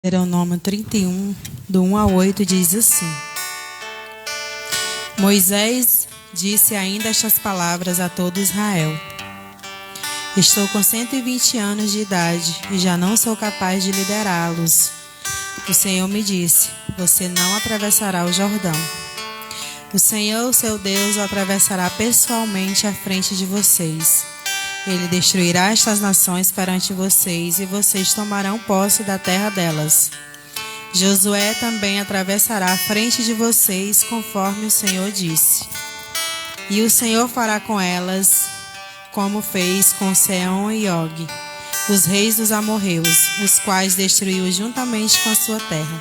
Deuteronômio 31, do 1 ao 8, diz assim: Moisés disse ainda estas palavras a todo Israel: Estou com 120 anos de idade e já não sou capaz de liderá-los. O Senhor me disse: Você não atravessará o Jordão. O Senhor, seu Deus, o atravessará pessoalmente à frente de vocês. Ele destruirá estas nações perante vocês e vocês tomarão posse da terra delas. Josué também atravessará à frente de vocês, conforme o Senhor disse. E o Senhor fará com elas como fez com Seom e Og, os reis dos amorreus, os quais destruiu juntamente com a sua terra.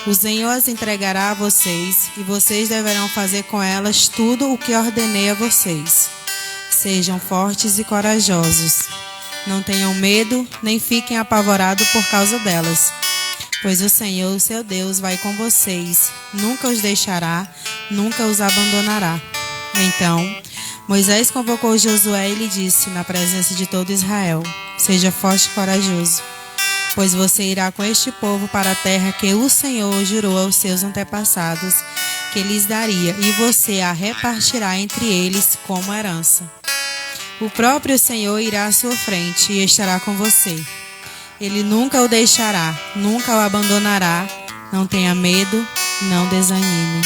O Senhor as entregará a vocês, e vocês deverão fazer com elas tudo o que ordenei a vocês. Sejam fortes e corajosos. Não tenham medo, nem fiquem apavorados por causa delas. Pois o Senhor, seu Deus, vai com vocês. Nunca os deixará, nunca os abandonará. Então, Moisés convocou Josué e lhe disse, na presença de todo Israel: Seja forte e corajoso, pois você irá com este povo para a terra que o Senhor jurou aos seus antepassados que lhes daria, e você a repartirá entre eles como herança. O próprio Senhor irá à sua frente e estará com você. Ele nunca o deixará, nunca o abandonará. Não tenha medo, não desanime.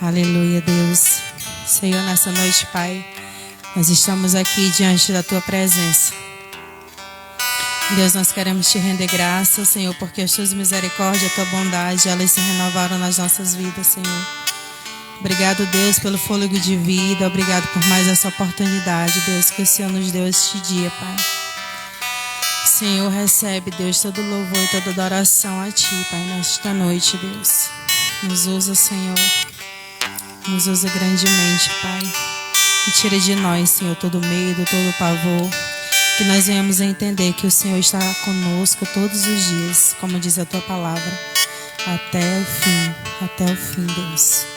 Aleluia, Deus. Senhor, nessa noite, Pai, nós estamos aqui diante da Tua presença. Deus, nós queremos Te render graça, Senhor, porque as Tuas misericórdias, a Tua bondade, elas se renovaram nas nossas vidas, Senhor. Obrigado, Deus, pelo fôlego de vida. Obrigado por mais essa oportunidade, Deus, que o Senhor nos deu este dia, Pai. Senhor, recebe, Deus, todo louvor e toda adoração a Ti, Pai, nesta noite, Deus. Nos usa, Senhor. Nos usa grandemente, Pai. E tira de nós, Senhor, todo medo, todo pavor. Que nós venhamos a entender que o Senhor está conosco todos os dias, como diz a Tua palavra, até o fim, Deus.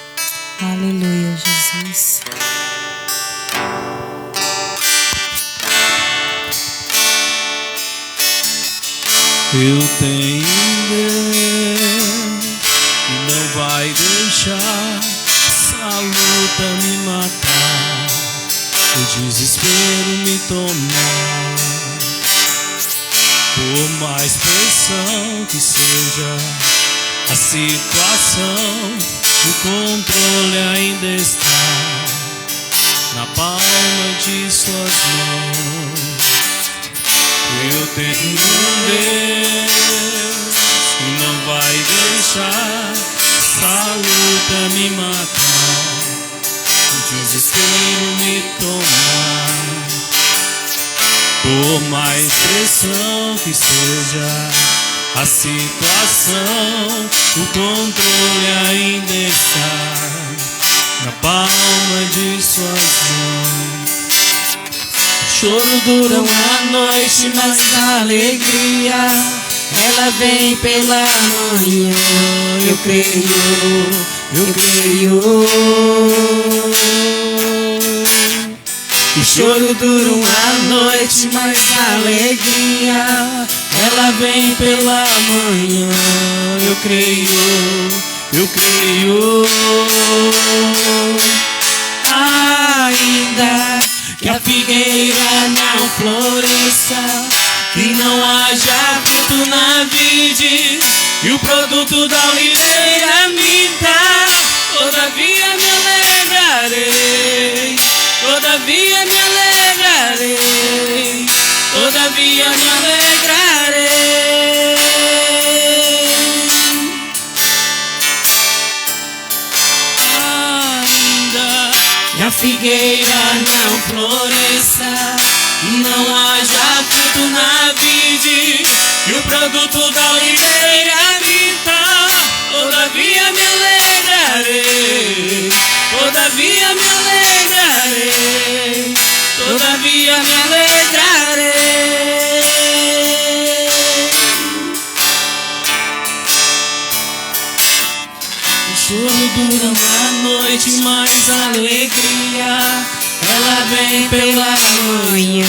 Aleluia, Jesus. Eu tenho Deus que não vai deixar essa luta me matar, o desespero me tomar. Por mais pressão que seja a situação, o controle ainda está na palma de suas mãos. Eu tenho um Deus que não vai deixar essa luta me matar, o desespero me tomar. Por mais pressão que seja a situação, o controle ainda está na palma de suas mãos. O choro dura uma noite, mas a alegria ela vem pela manhã. Eu creio. O choro dura uma noite, mas a alegria ela vem pela manhã. Eu creio. Ainda que a figueira não floresça, que não haja fruto na vide, e o produto da oliveira minta, todavia me alegrarei, todavia me alegrarei, todavia me alegrarei. Ainda que a figueira não floresça, e não haja fruto na vide, e o produto da oliveira minta, todavia me alegrarei, todavia me alegrarei, todavia me alegrarei. O choro dura uma noite, mas a alegria ela vem pela manhã.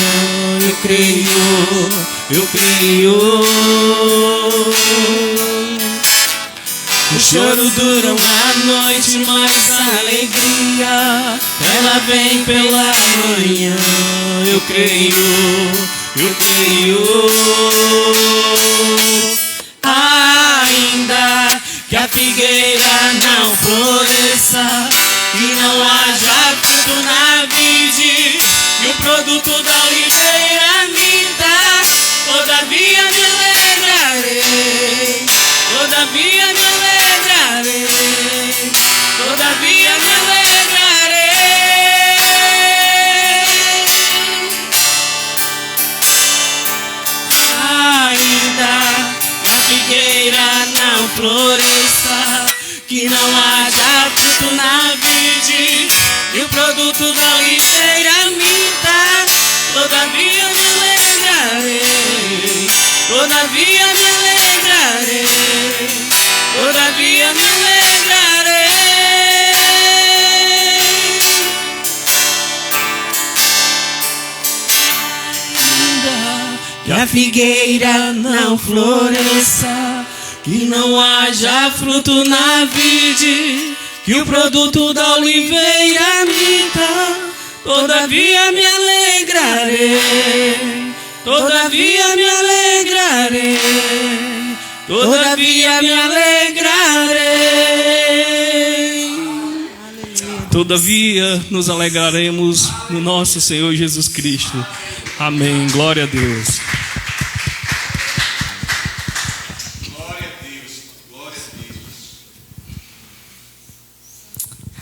Eu creio. O choro dura uma noite, mas a alegria, ela vem pela manhã. Eu creio. Ainda que a figueira não floresça e não haja fruto na vide, e o produto da oliveira minta, todavia me alegrarei, todavia me alegrarei, todavia me alegrarei. Ainda que a figueira não floresça, que não haja fruto na vide, e o produto da oliveira minta, todavia me alegrarei, todavia me alegrarei, todavia me alegrarei. Ainda que a figueira não floresça, que não haja fruto na vide, que o produto da oliveira minta, todavia me alegrarei, todavia me alegrarei, todavia me alegrarei. Todavia nos alegraremos no nosso Senhor Jesus Cristo. Amém. Glória a Deus.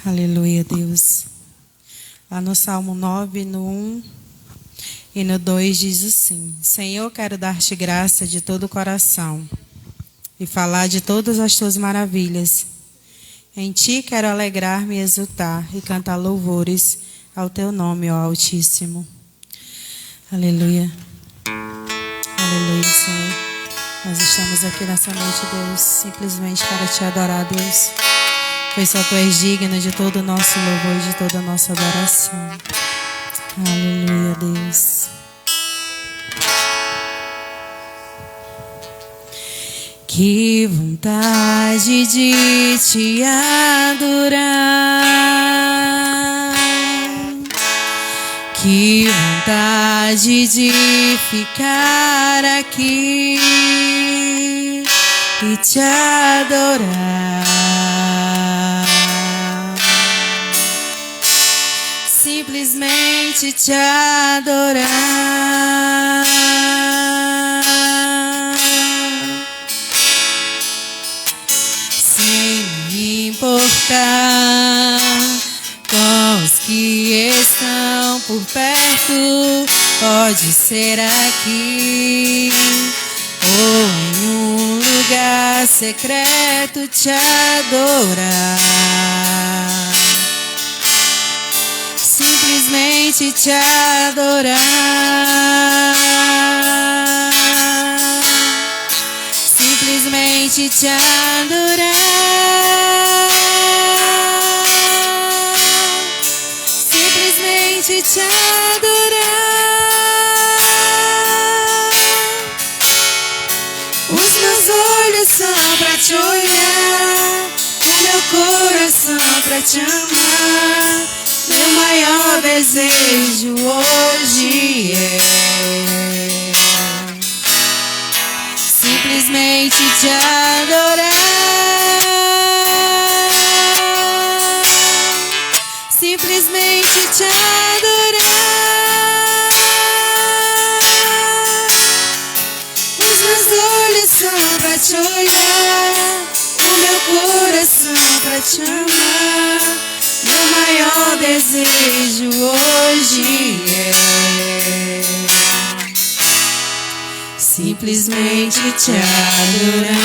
Aleluia, Deus. Lá no Salmo 9, no 1 e no 2 diz assim: Senhor, quero dar-te graça de todo o coração e falar de todas as tuas maravilhas. Em ti quero alegrar-me e exultar e cantar louvores ao teu nome, ó Altíssimo. Aleluia. Aleluia, Senhor. Nós estamos aqui nessa noite, Deus, simplesmente para te adorar, Deus. Pois só tu és digno de todo o nosso louvor e de toda a nossa adoração. Aleluia, Deus. Que vontade de te adorar. Que vontade de ficar aqui e te adorar. Simplesmente te adorar. Sem me importar com os que estão por perto, pode ser aqui ou em um lugar secreto te adorar. Simplesmente te adorar. Simplesmente te adorar. Simplesmente te adorar. Os meus olhos são pra te olhar, o meu coração pra te amar. Meu maior desejo hoje é simplesmente te adorar. Simplesmente te adorar. Os meus olhos são pra te olhar, o meu coração pra te amar. Meu maior desejo hoje é simplesmente te adorar.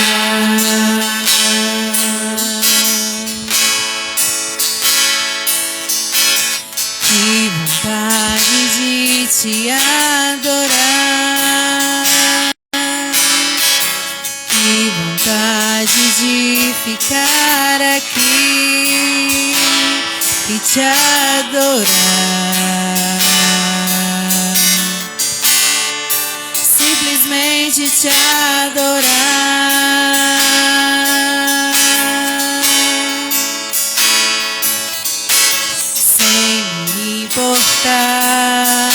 Que vontade de te adorar. Que vontade de ficar aqui e te adorar. Simplesmente te adorar. Sem me importar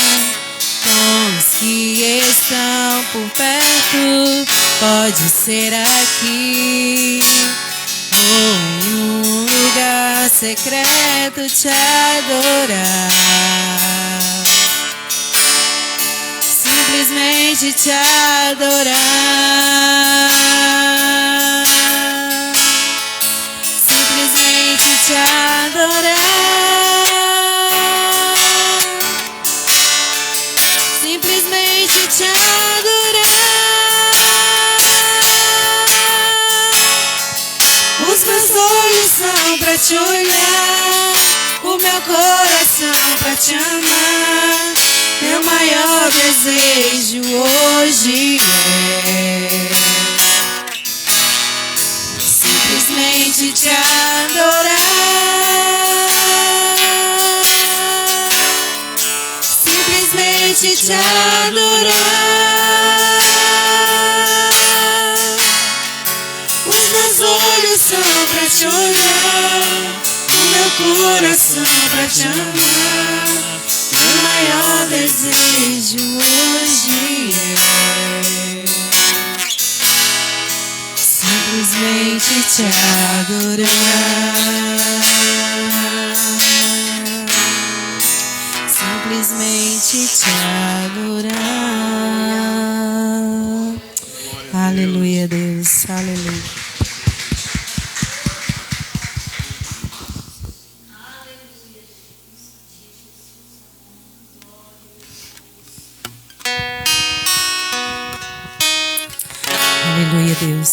com os que estão por perto, pode ser aqui ou em um lugar secreto te adorar. Simplesmente te adorar. Simplesmente te adorar. Simplesmente te adorar. Os meus olhos são pra te olhar, o meu coração pra te amar. Meu maior desejo hoje é simplesmente te adorar. Simplesmente te adorar. Os meus olhos são pra te olhar, o meu coração pra te amar. Meu maior desejo hoje é simplesmente te adorar. Simplesmente te adorar. Aleluia, Deus. Aleluia. Aleluia, Deus.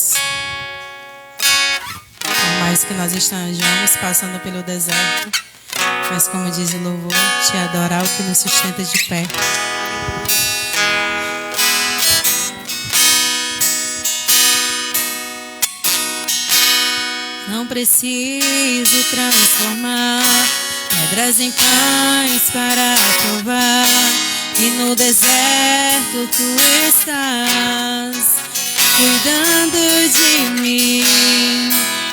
Por mais que nós estejamos passando pelo deserto, mas como diz o louvor, te adorar o que nos sustenta de pé. Não preciso transformar pedras em pães para provar que no deserto tu estás cuidando de mim.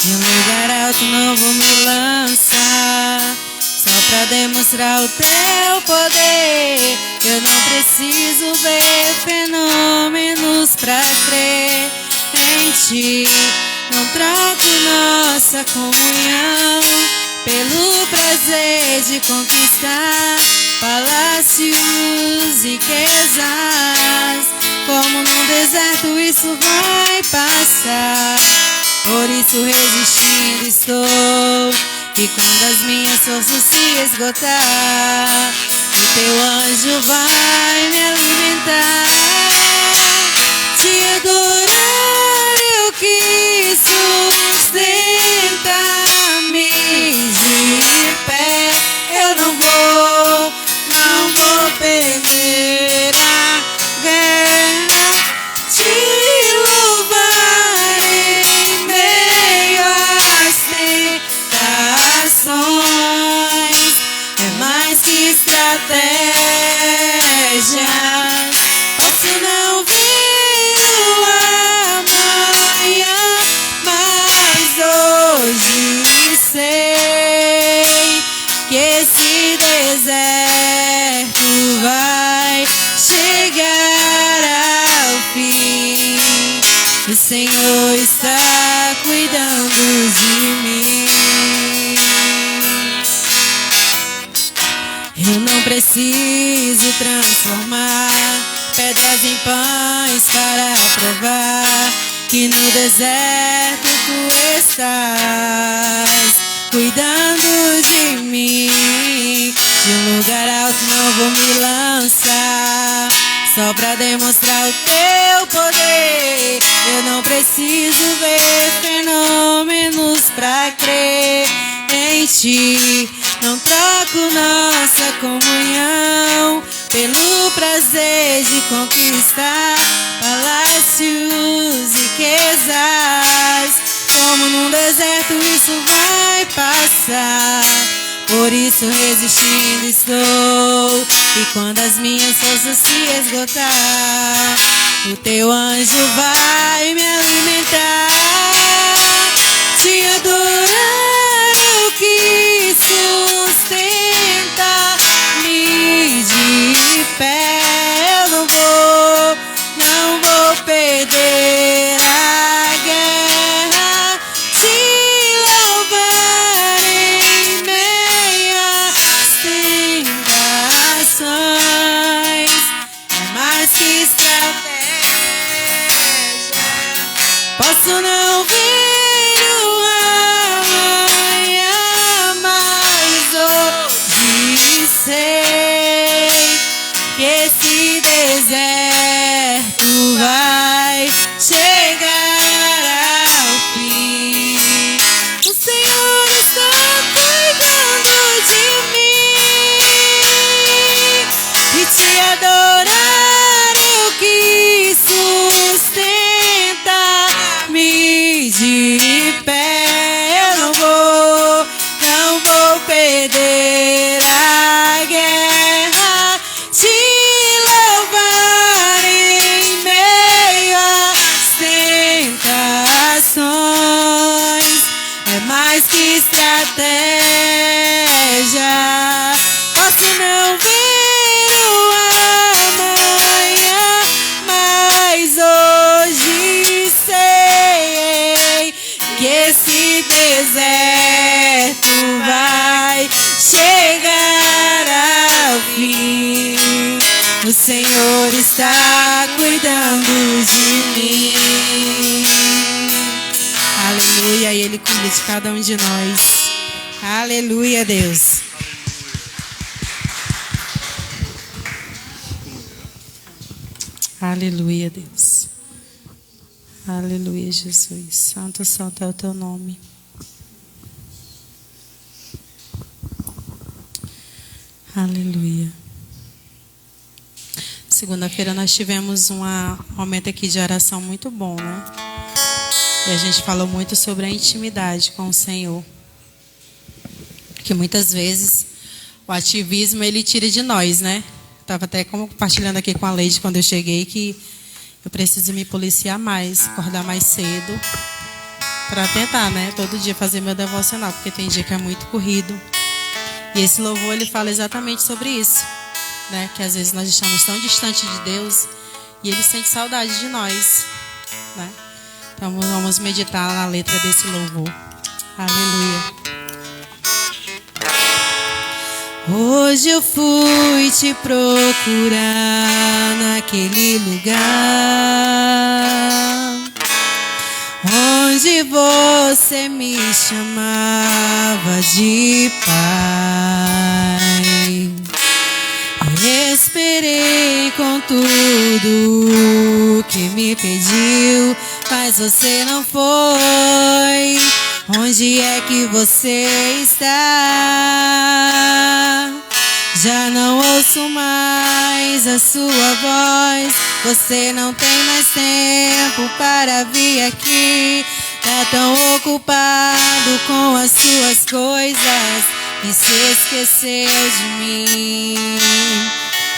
Em um lugar alto não vou me lançar, só pra demonstrar o teu poder. Eu não preciso ver fenômenos pra crer em ti. Não troco nossa comunhão pelo prazer de conquistar palácios e riquezas. Como num deserto isso vai passar, por isso resistindo estou. E quando as minhas forças se esgotar, o teu anjo vai me alimentar. Te adorar eu quis sustentar-me de pé. Eu não vou perder a guerra. Te louvar em meio às tentações é mais que estratégia. Posso não ver o amanhã, mas hoje sei que esse deserto vai chegar ao fim. O Senhor está cuidando de mim. Eu não preciso transformar pedras em pães para provar que no deserto tu estás cuidando de mim. De um lugar alto não vou me lançar, só pra demonstrar o teu poder. Eu não preciso ver fenômenos pra crer em ti. Não troco nossa comunhão pelo prazer de conquistar palácios e riquezas. Como num deserto isso vai passar, por isso resistindo estou. E quando as minhas forças se esgotar, o teu anjo vai me alimentar. Te adorar o que sustenta me de pé. Eu não vou perder a guerra. Te louvar em meias tentações. É mais que estratégia. Posso não ver o amanhã, mas hoje sei que esse deserto vai chegar ao fim. O Senhor está cuidando de mim, e te adorar é o que sustenta-me de pé. Eu não vou perder a guerra. Te louvar em meio às tentações. É mais que estratégia. Posso não ver o amanhã, mas hoje sei que esse deserto vai chegar ao fim. O Senhor está cuidando de mim. Aleluia, e Ele cuida de cada um de nós. Aleluia, Deus. Aleluia, Deus. Aleluia, Jesus. Santo, santo é o teu nome. Aleluia. Segunda-feira nós tivemos um momento aqui de oração muito bom, né? E a gente falou muito sobre a intimidade com o Senhor. Porque muitas vezes o ativismo ele tira de nós, né? Estava até compartilhando aqui com a Leide quando eu cheguei que eu preciso me policiar mais, acordar mais cedo para tentar, né? Todo dia fazer meu devocional, porque tem dia que é muito corrido. E esse louvor ele fala exatamente sobre isso, né? Que às vezes nós estamos tão distantes de Deus e Ele sente saudade de nós, né? Então vamos meditar na letra desse louvor. Aleluia. Hoje eu fui te procurar naquele lugar onde você me chamava de pai. Esperei com tudo que me pediu, mas você não foi. Onde é que você está? Já não ouço mais a sua voz. Você não tem mais tempo para vir aqui. Tá tão ocupado com as suas coisas e se esqueceu de mim.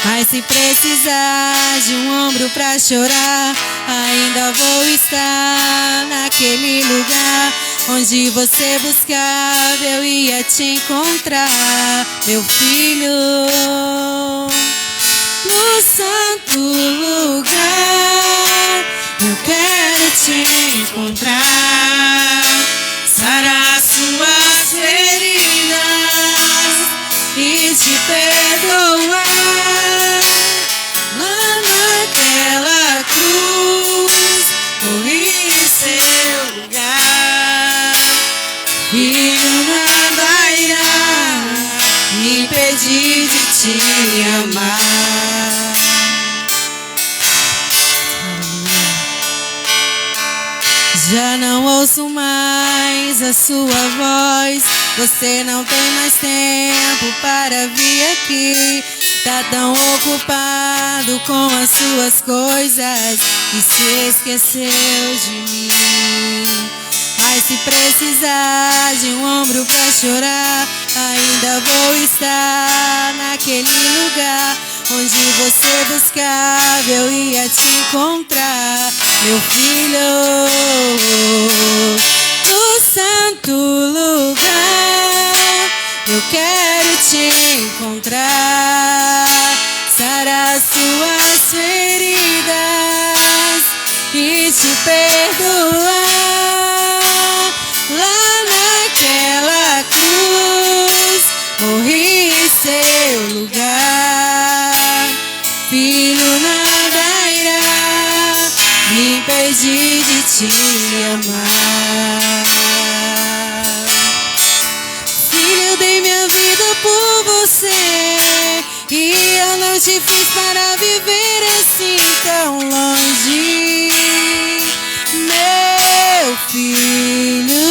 Mas se precisar de um ombro pra chorar, ainda vou estar naquele lugar onde você buscava, eu ia te encontrar, meu filho. No santo lugar, eu quero te encontrar, sarar suas feridas e te perdoar. Lá naquela cruz, morri em seu lugar. Filho, nada irá me impedir de te amar. Já não ouço mais a sua voz. Você não tem mais tempo para vir aqui. Tá tão ocupado com as suas coisas e se esqueceu de mim. Mas se precisar de um ombro pra chorar, ainda vou estar naquele lugar onde você buscava, eu ia te encontrar, meu filho, no santo lugar. Eu quero te encontrar, sarar suas feridas e te perdoar. Lá naquela cruz morri em seu lugar. Filho, nada irá me impedir de te amar. Filho, eu dei minha vida por você e eu não te fiz para viver assim tão longe, meu filho.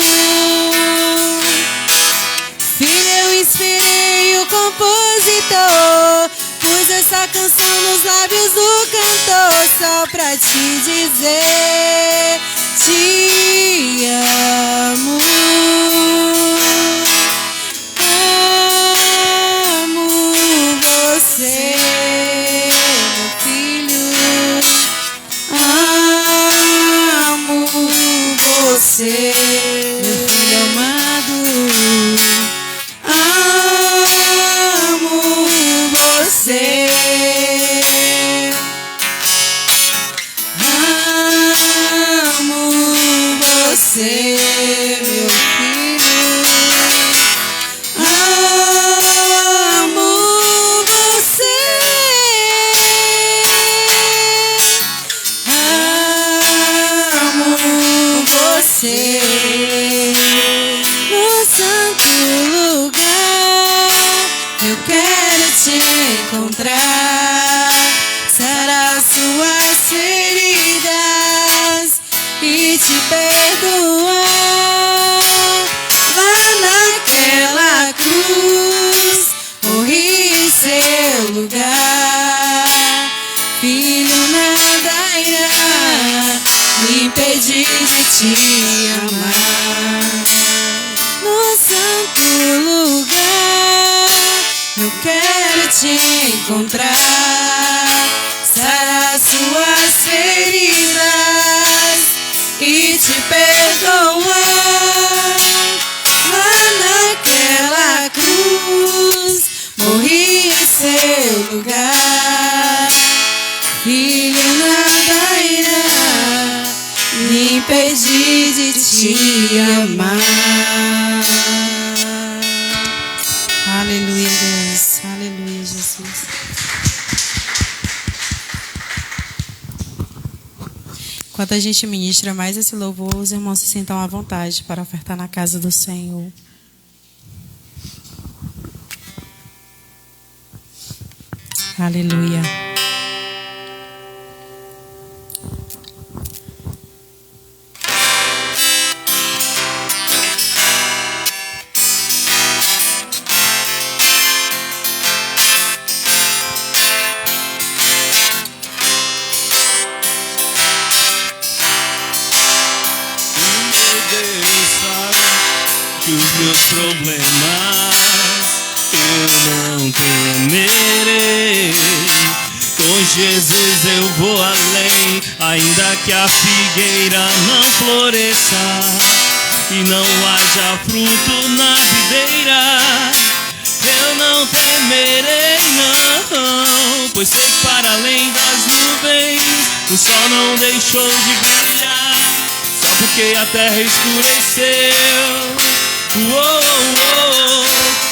Filho, eu inspirei o compositor, pus essa canção nos lábios do cantor só pra te dizer te amo. Amo você, meu filho. Amo você, meu filho amado. Amo você. Amo você, meu filho. Amo você. Amo você. No santo lugar eu quero te encontrar, sarar suas feridas e te perdoar. Lá naquela cruz morri em seu lugar. Filho, nada irá me impedir de te amar. No santo lugar eu quero te encontrar, sarar suas feridas e te perdoar. Lá naquela cruz morri em seu lugar. Filho, nada irá me impedir de te amar. Aleluia, Deus. Aleluia, Jesus. Enquanto a gente ministra mais esse louvor, os irmãos se sentam à vontade para ofertar na casa do Senhor. Aleluia. Os meus problemas eu não temerei. Com Jesus eu vou além, ainda que a figueira não floresça e não haja fruto na videira. Eu não temerei, não, pois sei que para além das nuvens o sol não deixou de brilhar, só porque a terra escureceu.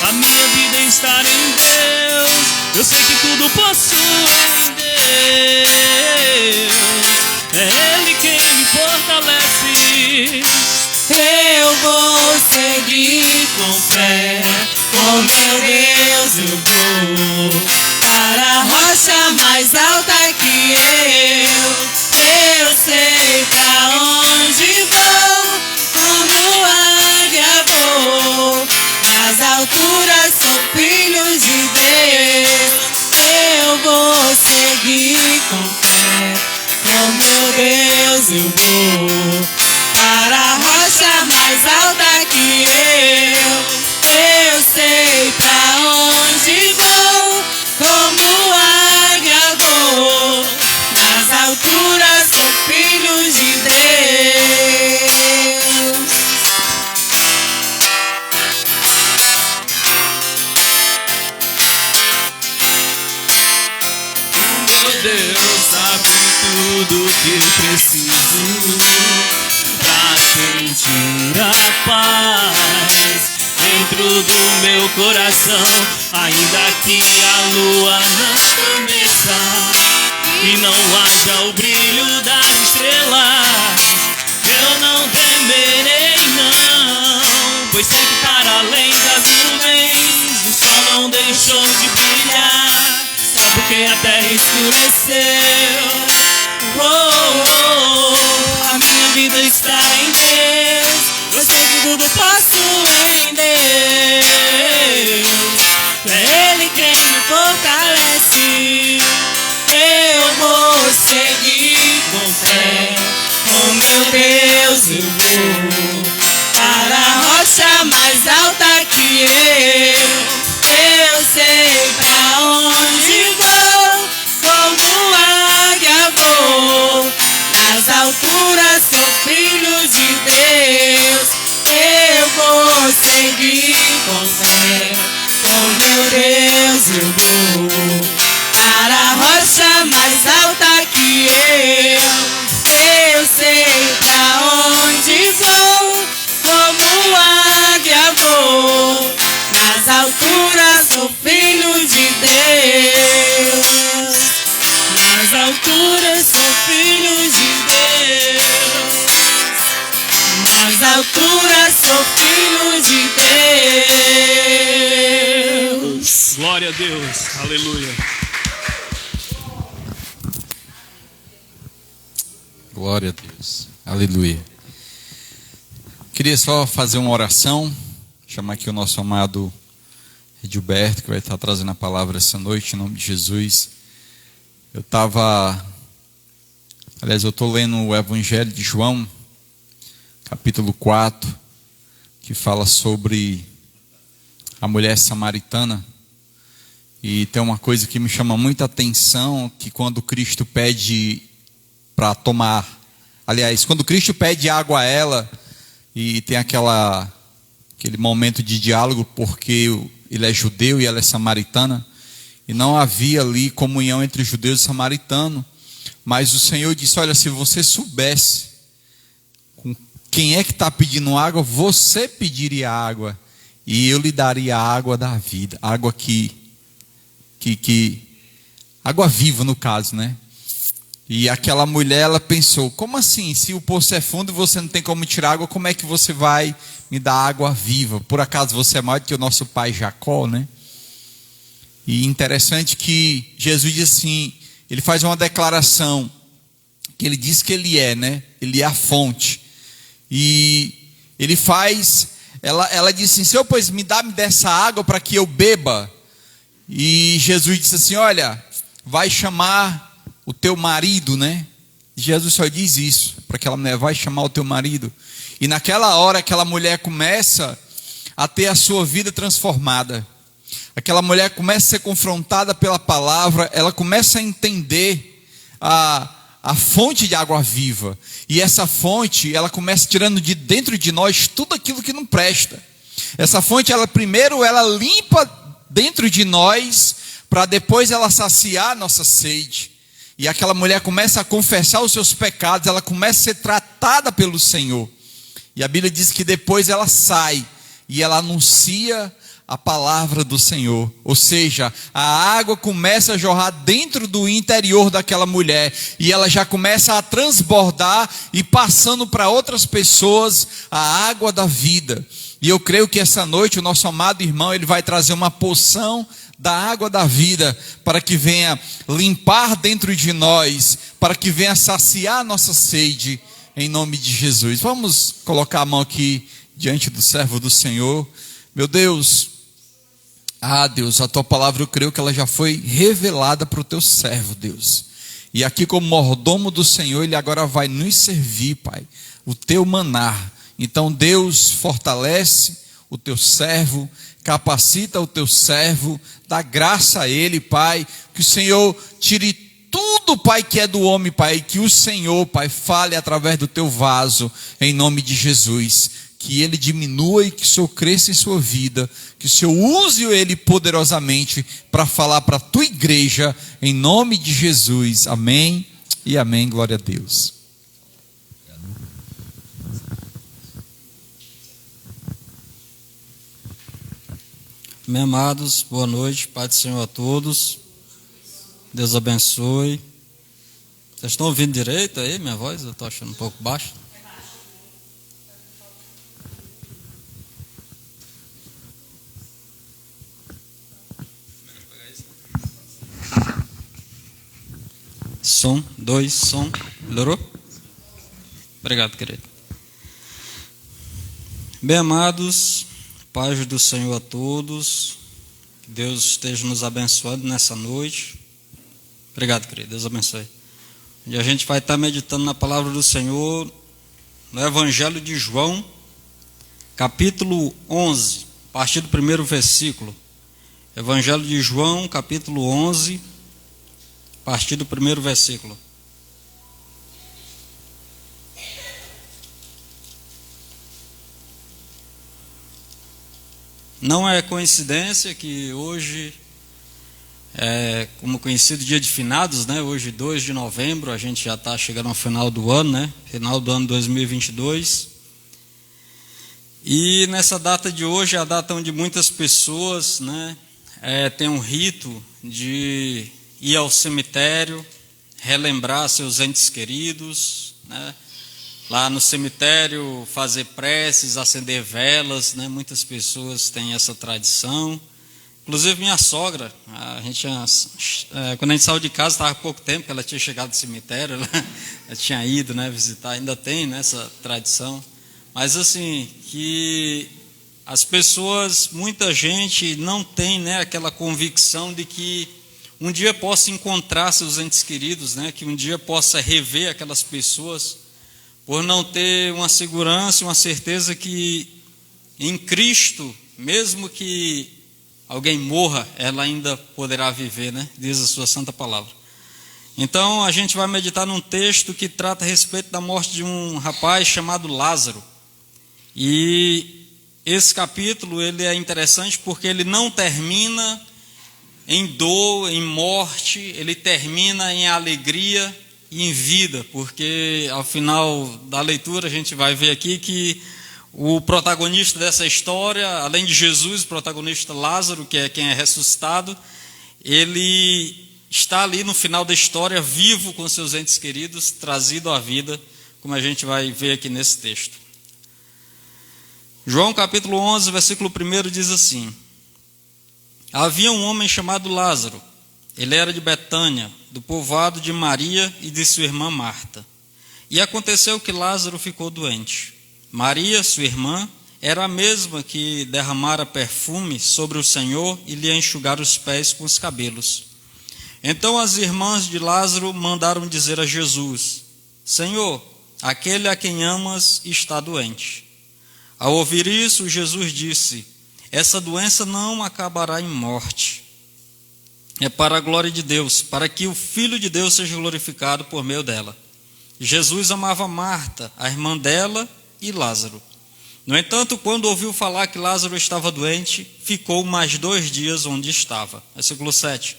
A minha vida está em Deus, eu sei que tudo posso em Deus. É Ele quem me fortalece. Eu vou seguir com fé, com meu Deus eu vou para a rocha mais alta que eu sei pra onde vou, como águia vou, nas alturas sou filho sentir a paz dentro do meu coração, ainda que a lua não estremeça e não haja o brilho das estrelas, eu não temerei não, pois sei que para além das nuvens o sol não deixou de brilhar, só porque a terra escureceu. A minha vida está em Deus, eu sei que tudo posso em Deus, é Ele quem me fortalece. Eu vou seguir com fé, com meu Deus eu vou para a rocha mais alta que eu sei pra onde vou, como águia vou, nas alturas sou filho de Deus, eu vou seguir com fé, com meu Deus eu vou para a rocha mais alta que eu sei pra onde vou, como águia vou, nas alturas sou filho de Deus, nas alturas sou filho de Deus, nas alturas sou filho de Deus. Glória a Deus, aleluia. Glória a Deus, aleluia. Queria só fazer uma oração, chamar aqui o nosso amado Edilberto, que vai estar trazendo a palavra essa noite, em nome de Jesus. Eu estou lendo o Evangelho de João, capítulo 4, que fala sobre a mulher samaritana. E tem uma coisa que me chama muita atenção, que quando Cristo pede para tomar, quando Cristo pede água a ela, e tem aquele momento de diálogo, porque ele é judeu e ela é samaritana, e não havia ali comunhão entre judeus e samaritanos, mas o Senhor disse: olha, se você soubesse com quem é que está pedindo água, você pediria água, e eu lhe daria a água da vida, água água viva no caso, né? E aquela mulher, ela pensou: como assim? Se o poço é fundo e você não tem como tirar água, como é que você vai me dar água viva? Por acaso você é maior do que o nosso pai Jacó, né? E interessante que Jesus diz assim, ele faz uma declaração, que ele diz que ele é, né? Ele é a fonte. E ele faz, ela diz assim: Senhor, pois me dá-me dessa água para que eu beba. E Jesus disse assim: olha, vai chamar o teu marido, né? Jesus só diz isso para aquela mulher: vai chamar o teu marido. E naquela hora aquela mulher começa a ter a sua vida transformada. Aquela mulher começa a ser confrontada pela palavra, ela começa a entender a fonte de água viva. E essa fonte, ela começa tirando de dentro de nós tudo aquilo que não presta. Essa fonte, ela limpa dentro de nós, para depois ela saciar a nossa sede. E aquela mulher começa a confessar os seus pecados, ela começa a ser tratada pelo Senhor. E a Bíblia diz que depois ela sai e ela anuncia a palavra do Senhor. Ou seja, a água começa a jorrar dentro do interior daquela mulher, e ela já começa a transbordar e passando para outras pessoas a água da vida. E eu creio que essa noite o nosso amado irmão, ele vai trazer uma porção da água da vida, para que venha limpar dentro de nós, para que venha saciar a nossa sede, em nome de Jesus. Vamos colocar a mão aqui diante do servo do Senhor. Meu Deus, Deus, a tua palavra eu creio que ela já foi revelada para o teu servo, Deus. E aqui como mordomo do Senhor, ele agora vai nos servir, Pai, o teu maná. Então Deus, fortalece o teu servo, capacita o teu servo, dá graça a ele, Pai, que o Senhor tire tudo, Pai, que é do homem, Pai, que o Senhor, Pai, fale através do teu vaso, em nome de Jesus, que ele diminua e que o Senhor cresça em sua vida, que o Senhor use ele poderosamente para falar para a tua igreja, em nome de Jesus, amém e amém, glória a Deus. Meus amados, boa noite, Pai do Senhor a todos. Deus abençoe. Vocês estão ouvindo direito aí minha voz? Eu estou achando um pouco baixa. Som, 2, som. Melhorou? Obrigado, querido. Bem amados, paz do Senhor a todos. Que Deus esteja nos abençoando nessa noite. Obrigado, querido. Deus abençoe. E a gente vai estar meditando na palavra do Senhor no Evangelho de João, capítulo 11, a partir do primeiro versículo. Evangelho de João, capítulo 11, a partir do primeiro versículo. Não é coincidência que hoje é, como conhecido, dia de finados, né? Hoje, 2 de novembro, a gente já está chegando ao final do ano, né? Final do ano 2022. E nessa data de hoje é a data onde muitas pessoas, né, têm um rito de ir ao cemitério, relembrar seus entes queridos, né? Lá no cemitério fazer preces, acender velas, né? Muitas pessoas têm essa tradição. Inclusive minha sogra, quando a gente saiu de casa, estava há pouco tempo que ela tinha chegado do cemitério, ela tinha ido, né, visitar, ainda tem, né, essa tradição. Mas assim, que as pessoas, muita gente não tem, né, aquela convicção de que um dia possa encontrar seus entes queridos, né, que um dia possa rever aquelas pessoas, por não ter uma segurança, uma certeza que em Cristo, mesmo que alguém morra, ela ainda poderá viver, né? Diz a sua santa palavra. Então, a gente vai meditar num texto que trata a respeito da morte de um rapaz chamado Lázaro. E esse capítulo, ele é interessante porque ele não termina em dor, em morte, ele termina em alegria e em vida, porque ao final da leitura a gente vai ver aqui que o protagonista dessa história, além de Jesus, o protagonista Lázaro, que é quem é ressuscitado, ele está ali no final da história, vivo com seus entes queridos, trazido à vida, como a gente vai ver aqui nesse texto. João capítulo 11, versículo 1 diz assim: havia um homem chamado Lázaro, ele era de Betânia, do povoado de Maria e de sua irmã Marta. E aconteceu que Lázaro ficou doente. Maria, sua irmã, era a mesma que derramara perfume sobre o Senhor e lhe enxugara os pés com os cabelos. Então as irmãs de Lázaro mandaram dizer a Jesus: Senhor, aquele a quem amas está doente. Ao ouvir isso, Jesus disse: essa doença não acabará em morte. É para a glória de Deus, para que o Filho de Deus seja glorificado por meio dela. Jesus amava Marta, a irmã dela, e Lázaro. No entanto, quando ouviu falar que Lázaro estava doente, ficou mais 2 dias onde estava. Versículo 7.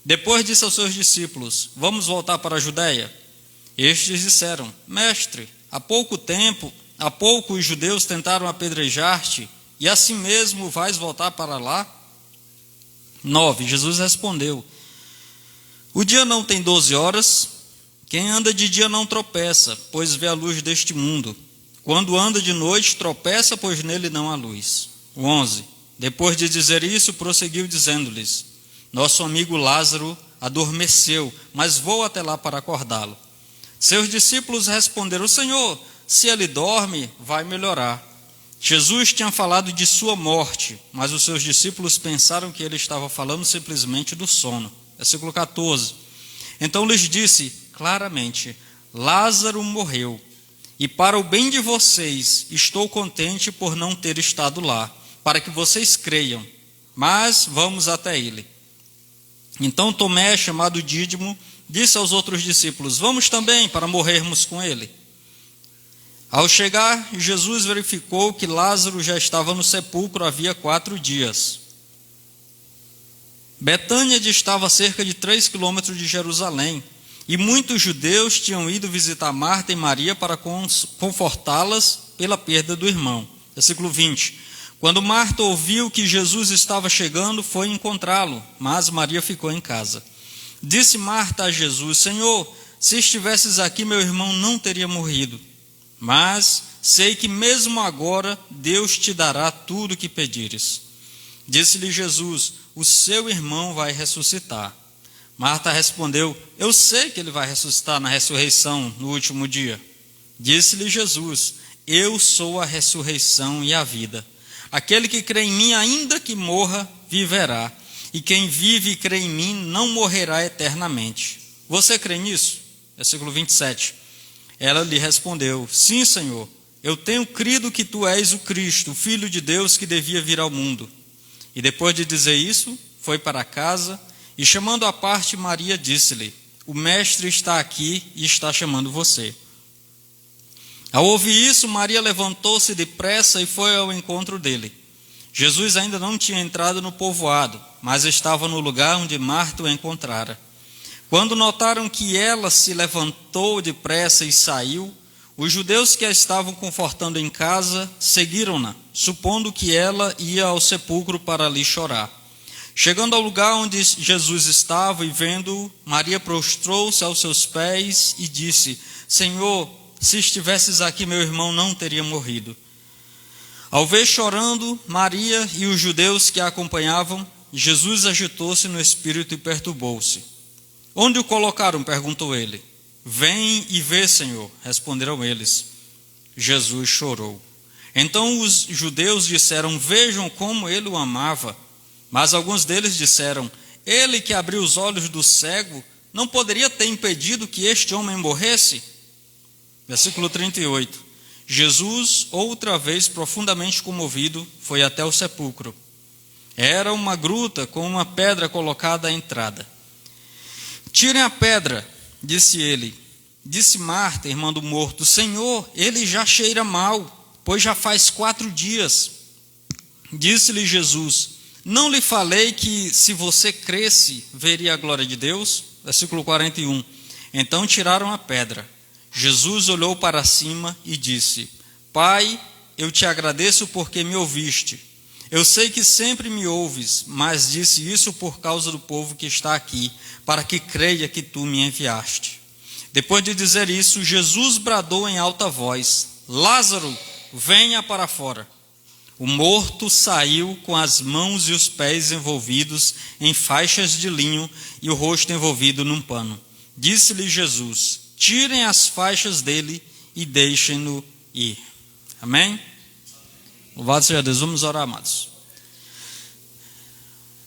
Depois disse aos seus discípulos: vamos voltar para a Judeia? Estes disseram: Mestre, há pouco os judeus tentaram apedrejar-te, e assim mesmo vais voltar para lá? 9. Jesus respondeu: o dia não tem 12 horas? Quem anda de dia não tropeça, pois vê a luz deste mundo. Quando anda de noite, tropeça, pois nele não há luz. 11. Depois de dizer isso, prosseguiu dizendo-lhes: nosso amigo Lázaro adormeceu, mas vou até lá para acordá-lo. Seus discípulos responderam: Senhor, se ele dorme, vai melhorar. Jesus tinha falado de sua morte, mas os seus discípulos pensaram que ele estava falando simplesmente do sono. Versículo 14. Então lhes disse claramente: Lázaro morreu. E para o bem de vocês, estou contente por não ter estado lá, para que vocês creiam. Mas vamos até ele. Então Tomé, chamado Dídimo, disse aos outros discípulos: vamos também para morrermos com ele. Ao chegar, Jesus verificou que Lázaro já estava no sepulcro havia 4 dias. Betânia distava a cerca de 3 quilômetros de Jerusalém, e muitos judeus tinham ido visitar Marta e Maria para confortá-las pela perda do irmão. Versículo 20. Quando Marta ouviu que Jesus estava chegando, foi encontrá-lo, mas Maria ficou em casa. Disse Marta a Jesus: Senhor, se estivesses aqui, meu irmão não teria morrido. Mas sei que mesmo agora Deus te dará tudo o que pedires. Disse-lhe Jesus: o seu irmão vai ressuscitar. Marta respondeu: eu sei que ele vai ressuscitar na ressurreição no último dia. Disse-lhe Jesus: eu sou a ressurreição e a vida. Aquele que crê em mim, ainda que morra, viverá. E quem vive e crê em mim não morrerá eternamente. Você crê nisso? Versículo 27. Ela lhe respondeu: sim, Senhor, eu tenho crido que tu és o Cristo, o Filho de Deus que devia vir ao mundo. E depois de dizer isso, foi para casa e, chamando à parte Maria, disse-lhe: o Mestre está aqui e está chamando você. Ao ouvir isso, Maria levantou-se depressa e foi ao encontro dele. Jesus ainda não tinha entrado no povoado, mas estava no lugar onde Marta o encontrara. Quando notaram que ela se levantou depressa e saiu, os judeus que a estavam confortando em casa seguiram-na, supondo que ela ia ao sepulcro para ali chorar. Chegando ao lugar onde Jesus estava e vendo-o, Maria prostrou-se aos seus pés e disse: Senhor, se estivesses aqui, meu irmão não teria morrido. Ao ver chorando Maria e os judeus que a acompanhavam, Jesus agitou-se no espírito e perturbou-se. Onde o colocaram? Perguntou ele. Vem e vê, Senhor, responderam eles. Jesus chorou. Então os judeus disseram: vejam como ele o amava. Mas alguns deles disseram: ele que abriu os olhos do cego não poderia ter impedido que este homem morresse? Versículo 38. Jesus, outra vez profundamente comovido, foi até o sepulcro. Era uma gruta com uma pedra colocada à entrada. Tirem a pedra, disse ele. Disse Marta, irmã do morto: Senhor, ele já cheira mal, pois já faz 4 dias. Disse-lhe Jesus: não lhe falei que se você cresce, veria a glória de Deus? Versículo 41. Então tiraram a pedra. Jesus olhou para cima e disse: Pai, eu te agradeço porque me ouviste. Eu sei que sempre me ouves, mas disse isso por causa do povo que está aqui, para que creia que tu me enviaste. Depois de dizer isso, Jesus bradou em alta voz: Lázaro, venha para fora. O morto saiu com as mãos e os pés envolvidos em faixas de linho e o rosto envolvido num pano. Disse-lhe Jesus: tirem as faixas dele e deixem-no ir. Amém? Louvado seja Deus. Vamos orar, amados.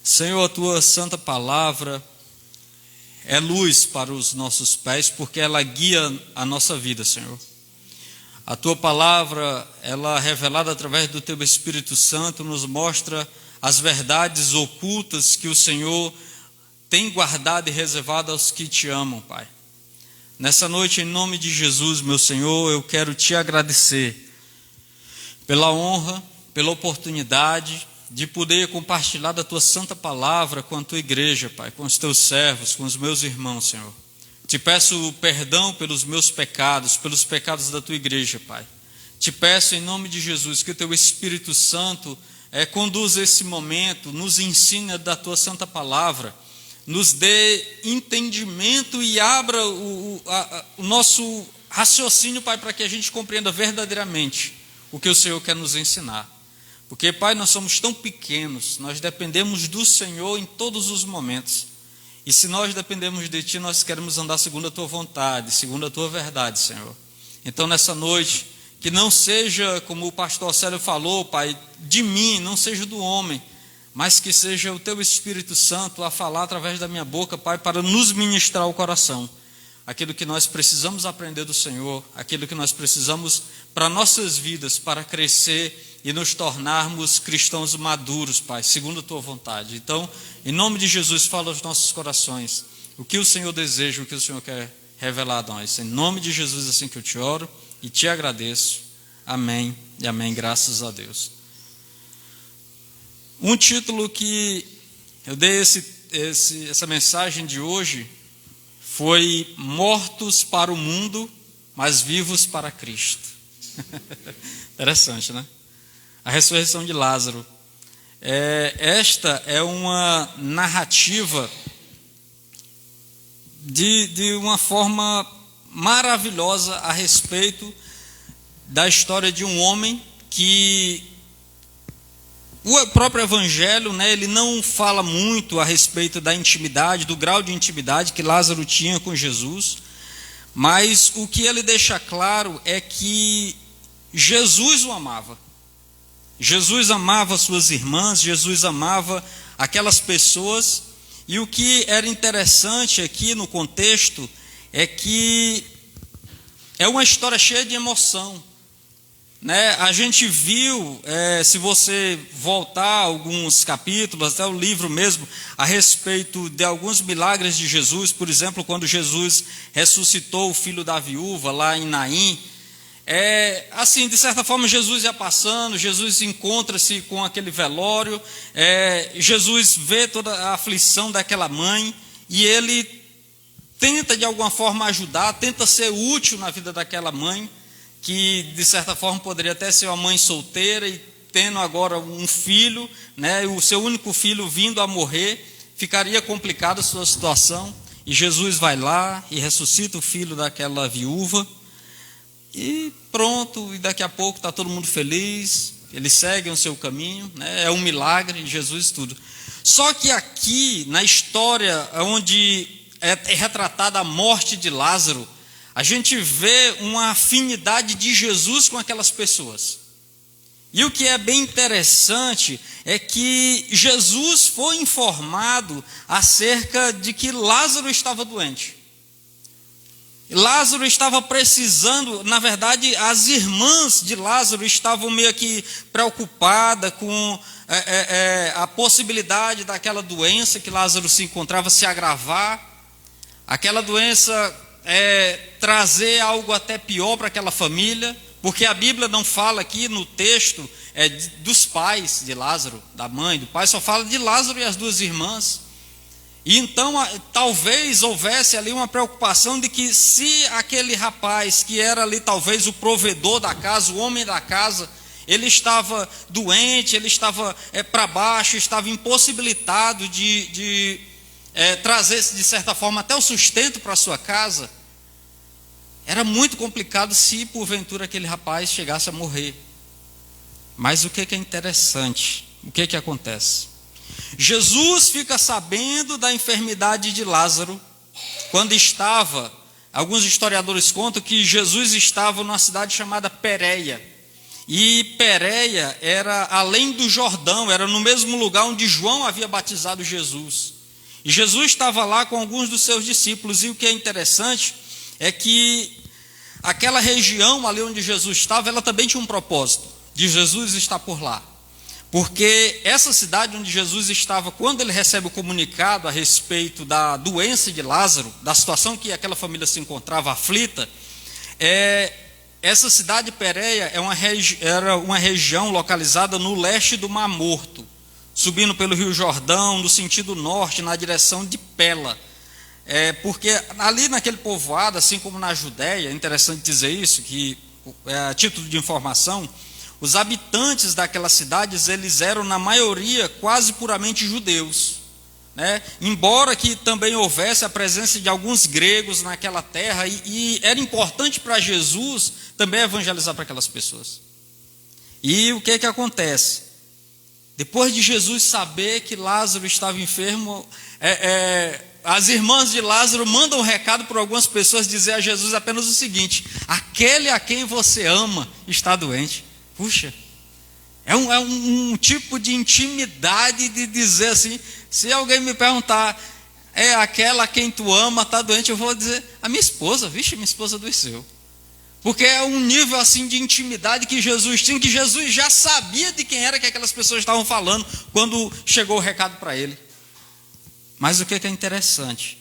Senhor, a tua santa palavra é luz para os nossos pés, porque ela guia a nossa vida, Senhor. A tua palavra, ela revelada através do teu Espírito Santo, nos mostra as verdades ocultas que o Senhor tem guardado e reservado aos que te amam, Pai. Nessa noite, em nome de Jesus, meu Senhor, eu quero te agradecer pela honra, pela oportunidade de poder compartilhar da tua santa palavra com a tua igreja, Pai, com os teus servos, com os meus irmãos, Senhor. Te peço perdão pelos meus pecados, pelos pecados da tua igreja, Pai. Te peço em nome de Jesus que o teu Espírito Santo conduza esse momento, nos ensine da tua santa palavra, nos dê entendimento e abra o nosso raciocínio, Pai, para que a gente compreenda verdadeiramente o que o Senhor quer nos ensinar. Porque, Pai, nós somos tão pequenos, nós dependemos do Senhor em todos os momentos. E se nós dependemos de Ti, nós queremos andar segundo a Tua vontade, segundo a Tua verdade, Senhor. Então, nessa noite, que não seja, como o pastor Célio falou, Pai, de mim, não seja do homem, mas que seja o Teu Espírito Santo a falar através da minha boca, Pai, para nos ministrar o coração. Aquilo que nós precisamos aprender do Senhor, aquilo que nós precisamos para nossas vidas, para crescer e nos tornarmos cristãos maduros, Pai, segundo a Tua vontade. Então, em nome de Jesus, fala aos nossos corações o que o Senhor deseja, o que o Senhor quer revelar a nós. Em nome de Jesus, assim que eu te oro e te agradeço. Amém e amém, graças a Deus. Um título que eu dei essa mensagem de hoje foi Mortos para o Mundo, mas Vivos para Cristo. Interessante, né? a ressurreição de Lázaro. Esta é uma narrativa de uma forma maravilhosa a respeito da história de um homem que o próprio Evangelho, né, ele não fala muito a respeito da intimidade, do grau de intimidade que Lázaro tinha com Jesus, mas o que ele deixa claro é que Jesus o amava. Jesus amava suas irmãs, Jesus amava aquelas pessoas, e o que era interessante aqui no contexto é que é uma história cheia de emoção, né? A gente viu, se você voltar alguns capítulos, até o livro mesmo, a respeito de alguns milagres de Jesus, por exemplo, quando Jesus ressuscitou o filho da viúva lá em Naim, assim, de certa forma, Jesus ia passando, Jesus encontra-se com aquele velório, Jesus vê toda a aflição daquela mãe, e ele tenta de alguma forma ajudar, tenta ser útil na vida daquela mãe, que de certa forma poderia até ser uma mãe solteira e tendo agora um filho, né, o seu único filho vindo a morrer, ficaria complicada a sua situação, e Jesus vai lá e ressuscita o filho daquela viúva, e pronto, e daqui a pouco está todo mundo feliz, eles seguem o seu caminho, né, é um milagre de Jesus tudo. Só que aqui, na história onde é retratada a morte de Lázaro, a gente vê uma afinidade de Jesus com aquelas pessoas. E o que é bem interessante é que Jesus foi informado acerca de que Lázaro estava doente. Lázaro estava precisando, na verdade, as irmãs de Lázaro estavam meio que preocupadas com a possibilidade daquela doença que Lázaro se encontrava se agravar, aquela doença trazer algo até pior para aquela família, porque a Bíblia não fala aqui no texto dos pais de Lázaro, da mãe, do pai, só fala de Lázaro e as duas irmãs. E então talvez houvesse ali uma preocupação de que se aquele rapaz que era ali talvez o provedor da casa, o homem da casa, ele estava doente, ele estava para baixo, estava impossibilitado de trazer de certa forma até o sustento para a sua casa, era muito complicado se porventura aquele rapaz chegasse a morrer. Mas o que é interessante? O que acontece? Jesus fica sabendo da enfermidade de Lázaro quando estava, alguns historiadores contam que Jesus estava numa cidade chamada Pérea, e Pérea era além do Jordão, era no mesmo lugar onde João havia batizado Jesus, e Jesus estava lá com alguns dos seus discípulos, e o que é interessante é que aquela região ali onde Jesus estava, ela também tinha um propósito, de Jesus estar por lá. Porque essa cidade onde Jesus estava, quando ele recebe o comunicado a respeito da doença de Lázaro, da situação que aquela família se encontrava aflita, essa cidade Pérea era uma região localizada no leste do Mar Morto, subindo pelo Rio Jordão, no sentido norte, na direção de Pela. Porque ali naquele povoado, assim como na Judéia, é interessante dizer isso, que a título de informação, os habitantes daquelas cidades, eles eram na maioria quase puramente judeus, né? Embora que também houvesse a presença de alguns gregos naquela terra, e era importante para Jesus também evangelizar para aquelas pessoas. E o que acontece? Depois de Jesus saber que Lázaro estava enfermo, as irmãs de Lázaro mandam um recado para algumas pessoas dizer a Jesus apenas o seguinte: aquele a quem você ama está doente. Puxa, é um tipo de intimidade de dizer assim, se alguém me perguntar, aquela a quem tu ama está doente, eu vou dizer, a minha esposa, vixe, minha esposa adoeceu. Porque é um nível assim de intimidade que Jesus tinha, que Jesus já sabia de quem era que aquelas pessoas estavam falando quando chegou o recado para ele. Mas o que é interessante?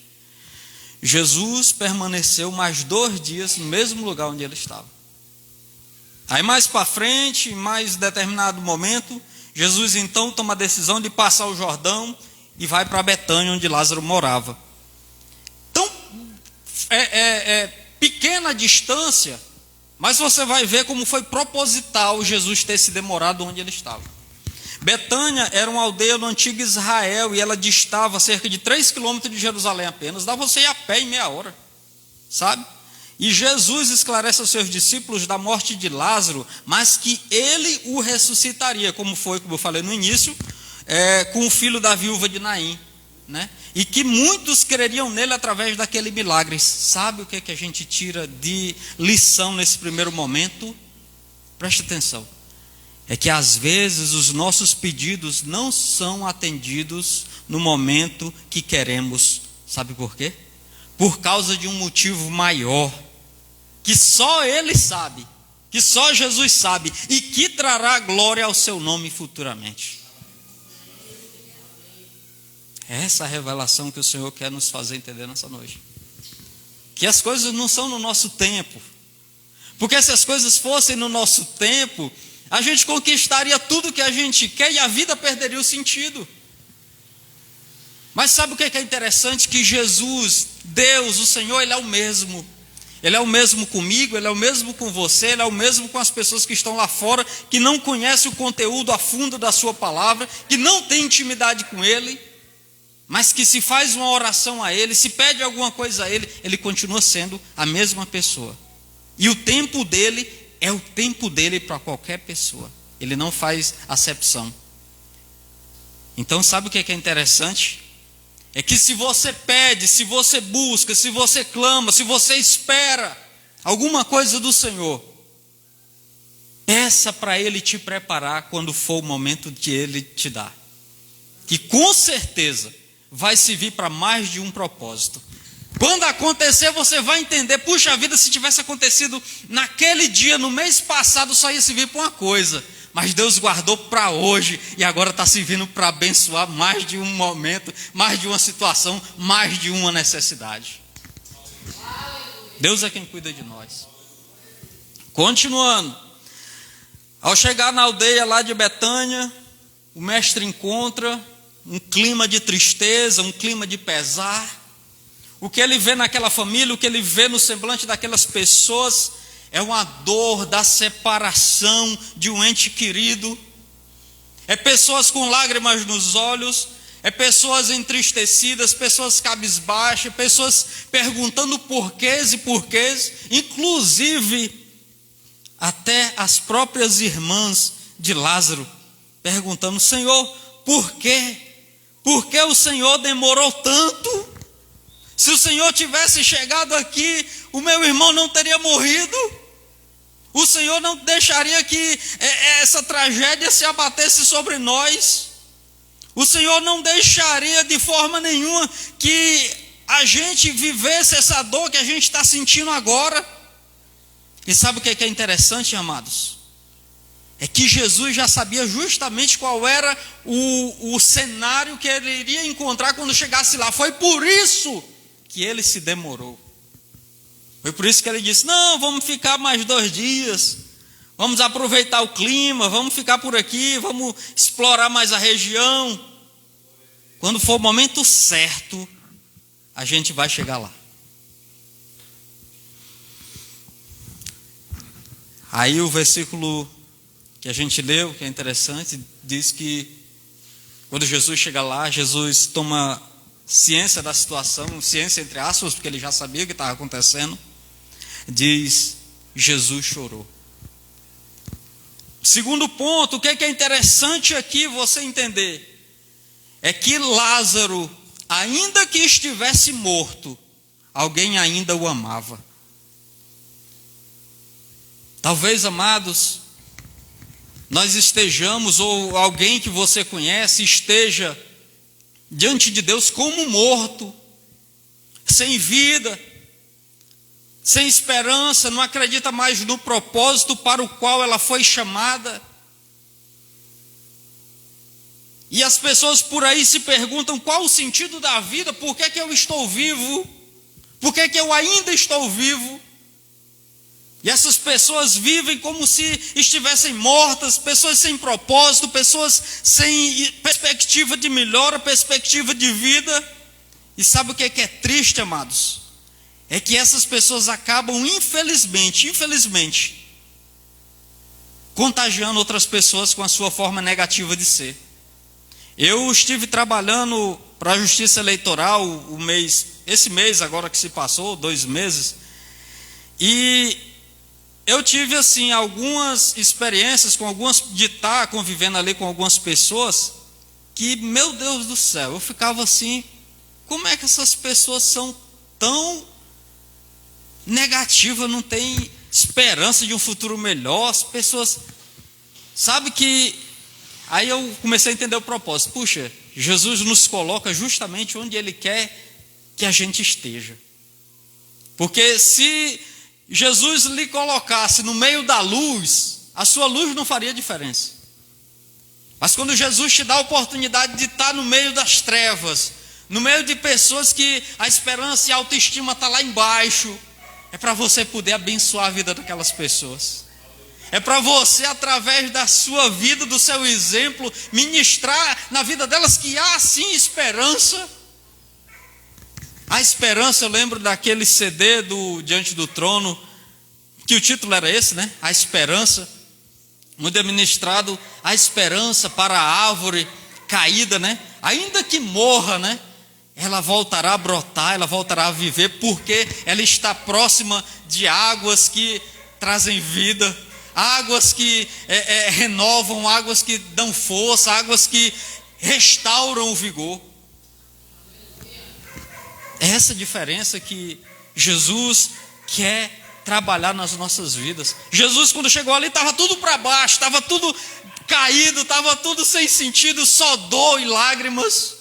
Jesus permaneceu mais 2 dias no mesmo lugar onde ele estava. Aí mais para frente, em mais determinado momento, Jesus então toma a decisão de passar o Jordão e vai para Betânia, onde Lázaro morava. Então, pequena distância, Mas você vai ver como foi proposital Jesus ter se demorado onde ele estava. Betânia era uma aldeia no antigo Israel e ela distava cerca de 3 quilômetros de Jerusalém apenas. Dá você ir a pé em meia hora, sabe? E Jesus esclarece aos seus discípulos da morte de Lázaro, mas que ele o ressuscitaria, como foi, como eu falei no início, com o filho da viúva de Naim, né? E que muitos creriam nele através daquele milagre. Sabe o que a gente tira de lição nesse primeiro momento? Preste atenção. É que às vezes os nossos pedidos não são atendidos no momento que queremos. Sabe por quê? Por causa de um motivo maior, que só Ele sabe, que só Jesus sabe, e que trará glória ao seu nome futuramente. É essa a revelação que o Senhor quer nos fazer entender nessa noite. Que as coisas não são no nosso tempo. Porque se as coisas fossem no nosso tempo, a gente conquistaria tudo que a gente quer e a vida perderia o sentido. Mas sabe o que é interessante? Que Jesus, Deus, o Senhor, Ele é o mesmo. Ele é o mesmo comigo, Ele é o mesmo com você, Ele é o mesmo com as pessoas que estão lá fora, que não conhecem o conteúdo a fundo da sua palavra, que não têm intimidade com Ele, mas que se faz uma oração a Ele, se pede alguma coisa a Ele, Ele continua sendo a mesma pessoa. E o tempo dEle é o tempo dEle para qualquer pessoa. Ele não faz acepção. Então sabe o que é interessante? É que se você pede, se você busca, se você clama, se você espera alguma coisa do Senhor, peça para Ele te preparar quando for o momento que Ele te dá. Que com certeza vai servir para mais de um propósito. Quando acontecer, você vai entender, puxa vida, se tivesse acontecido naquele dia, no mês passado, só ia servir para uma coisa. Mas Deus guardou para hoje e agora está servindo para abençoar mais de um momento, mais de uma situação, mais de uma necessidade. Deus é quem cuida de nós. Continuando. Ao chegar na aldeia lá de Betânia, o mestre encontra um clima de tristeza, um clima de pesar. O que ele vê naquela família, o que ele vê no semblante daquelas pessoas, é uma dor da separação de um ente querido. É pessoas com lágrimas nos olhos, é pessoas entristecidas, pessoas cabisbaixas, pessoas perguntando porquês e porquês, inclusive até as próprias irmãs de Lázaro, perguntando: Senhor, por quê? Por que o Senhor demorou tanto? Se o Senhor tivesse chegado aqui, o meu irmão não teria morrido. O Senhor não deixaria que essa tragédia se abatesse sobre nós. O Senhor não deixaria de forma nenhuma que a gente vivesse essa dor que a gente está sentindo agora. E sabe o que é interessante, amados? É que Jesus já sabia justamente qual era o cenário que ele iria encontrar quando chegasse lá. Foi por isso que ele se demorou. Foi por isso que ele disse: não, vamos ficar mais 2 dias, vamos aproveitar o clima, vamos ficar por aqui, vamos explorar mais a região. Quando for o momento certo, a gente vai chegar lá. Aí o versículo que a gente leu, que é interessante, diz que quando Jesus chega lá, Jesus toma ciência da situação, ciência entre aspas, porque ele já sabia o que estava acontecendo. Diz: Jesus chorou. Segundo ponto, o que é interessante aqui você entender, é que Lázaro, ainda que estivesse morto, alguém ainda o amava. Talvez, amados, nós estejamos, ou alguém que você conhece esteja diante de Deus como morto, sem vida, sem esperança, não acredita mais no propósito para o qual ela foi chamada. E as pessoas por aí se perguntam: qual o sentido da vida? Por que eu estou vivo? Por que eu ainda estou vivo? E essas pessoas vivem como se estivessem mortas, pessoas sem propósito, pessoas sem perspectiva de melhora, perspectiva de vida. E sabe o que é triste, amados? é que essas pessoas acabam, infelizmente, contagiando outras pessoas com a sua forma negativa de ser. Eu estive trabalhando para a Justiça Eleitoral esse mês agora que se passou, 2 meses, e eu tive assim algumas experiências de estar convivendo ali com algumas pessoas que, meu Deus do céu, eu ficava assim, como é que essas pessoas são tão negativas, não tem esperança de um futuro melhor? As pessoas, sabe que, aí eu comecei a entender o propósito. Puxa, Jesus nos coloca justamente onde Ele quer que a gente esteja, porque se Jesus lhe colocasse no meio da luz, a sua luz não faria diferença. Mas quando Jesus te dá a oportunidade de estar no meio das trevas, no meio de pessoas que a esperança e a autoestima está lá embaixo, é para você poder abençoar a vida daquelas pessoas. É para você, através da sua vida, do seu exemplo, ministrar na vida delas que há sim esperança. A esperança, eu lembro daquele CD do Diante do Trono, que o título era esse, né? A esperança, onde é ministrado a esperança para a árvore caída, né? Ainda que morra, né? Ela voltará a brotar, ela voltará a viver, porque ela está próxima de águas que trazem vida, águas que renovam, águas que dão força, águas que restauram o vigor. É essa diferença que Jesus quer trabalhar nas nossas vidas. Jesus, quando chegou ali, estava tudo para baixo, estava tudo caído, estava tudo sem sentido, só dor e lágrimas.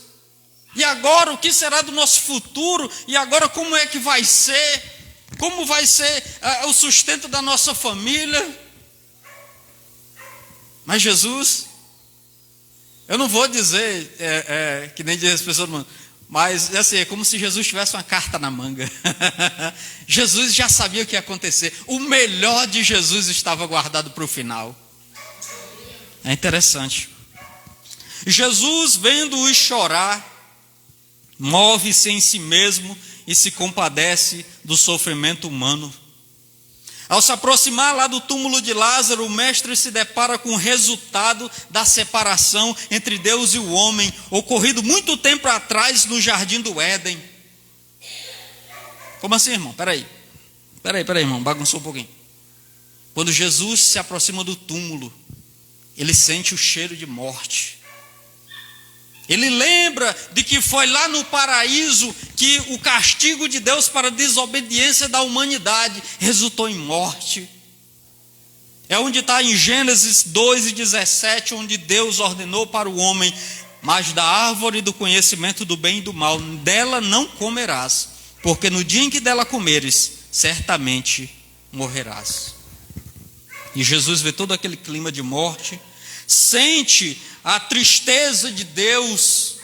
E agora, o que será do nosso futuro? E agora, como é que vai ser? Como vai ser o sustento da nossa família? Mas Jesus, eu não vou dizer, que nem diz as pessoas, mas assim, é como se Jesus tivesse uma carta na manga. Jesus já sabia o que ia acontecer. O melhor de Jesus estava guardado para o final. É interessante. Jesus, vendo-os chorar, move-se em si mesmo e se compadece do sofrimento humano. Ao se aproximar lá do túmulo de Lázaro, o mestre se depara com o resultado da separação entre Deus e o homem, ocorrido muito tempo atrás no jardim do Éden. Como assim, irmão? Peraí, irmão, bagunçou um pouquinho. Quando Jesus se aproxima do túmulo, ele sente o cheiro de morte. Ele lembra de que foi lá no paraíso que o castigo de Deus para a desobediência da humanidade resultou em morte. É onde está em Gênesis 2:17, onde Deus ordenou para o homem: mas da árvore do conhecimento do bem e do mal, dela não comerás, porque no dia em que dela comeres, certamente morrerás. E Jesus vê todo aquele clima de morte, sente a tristeza de Deus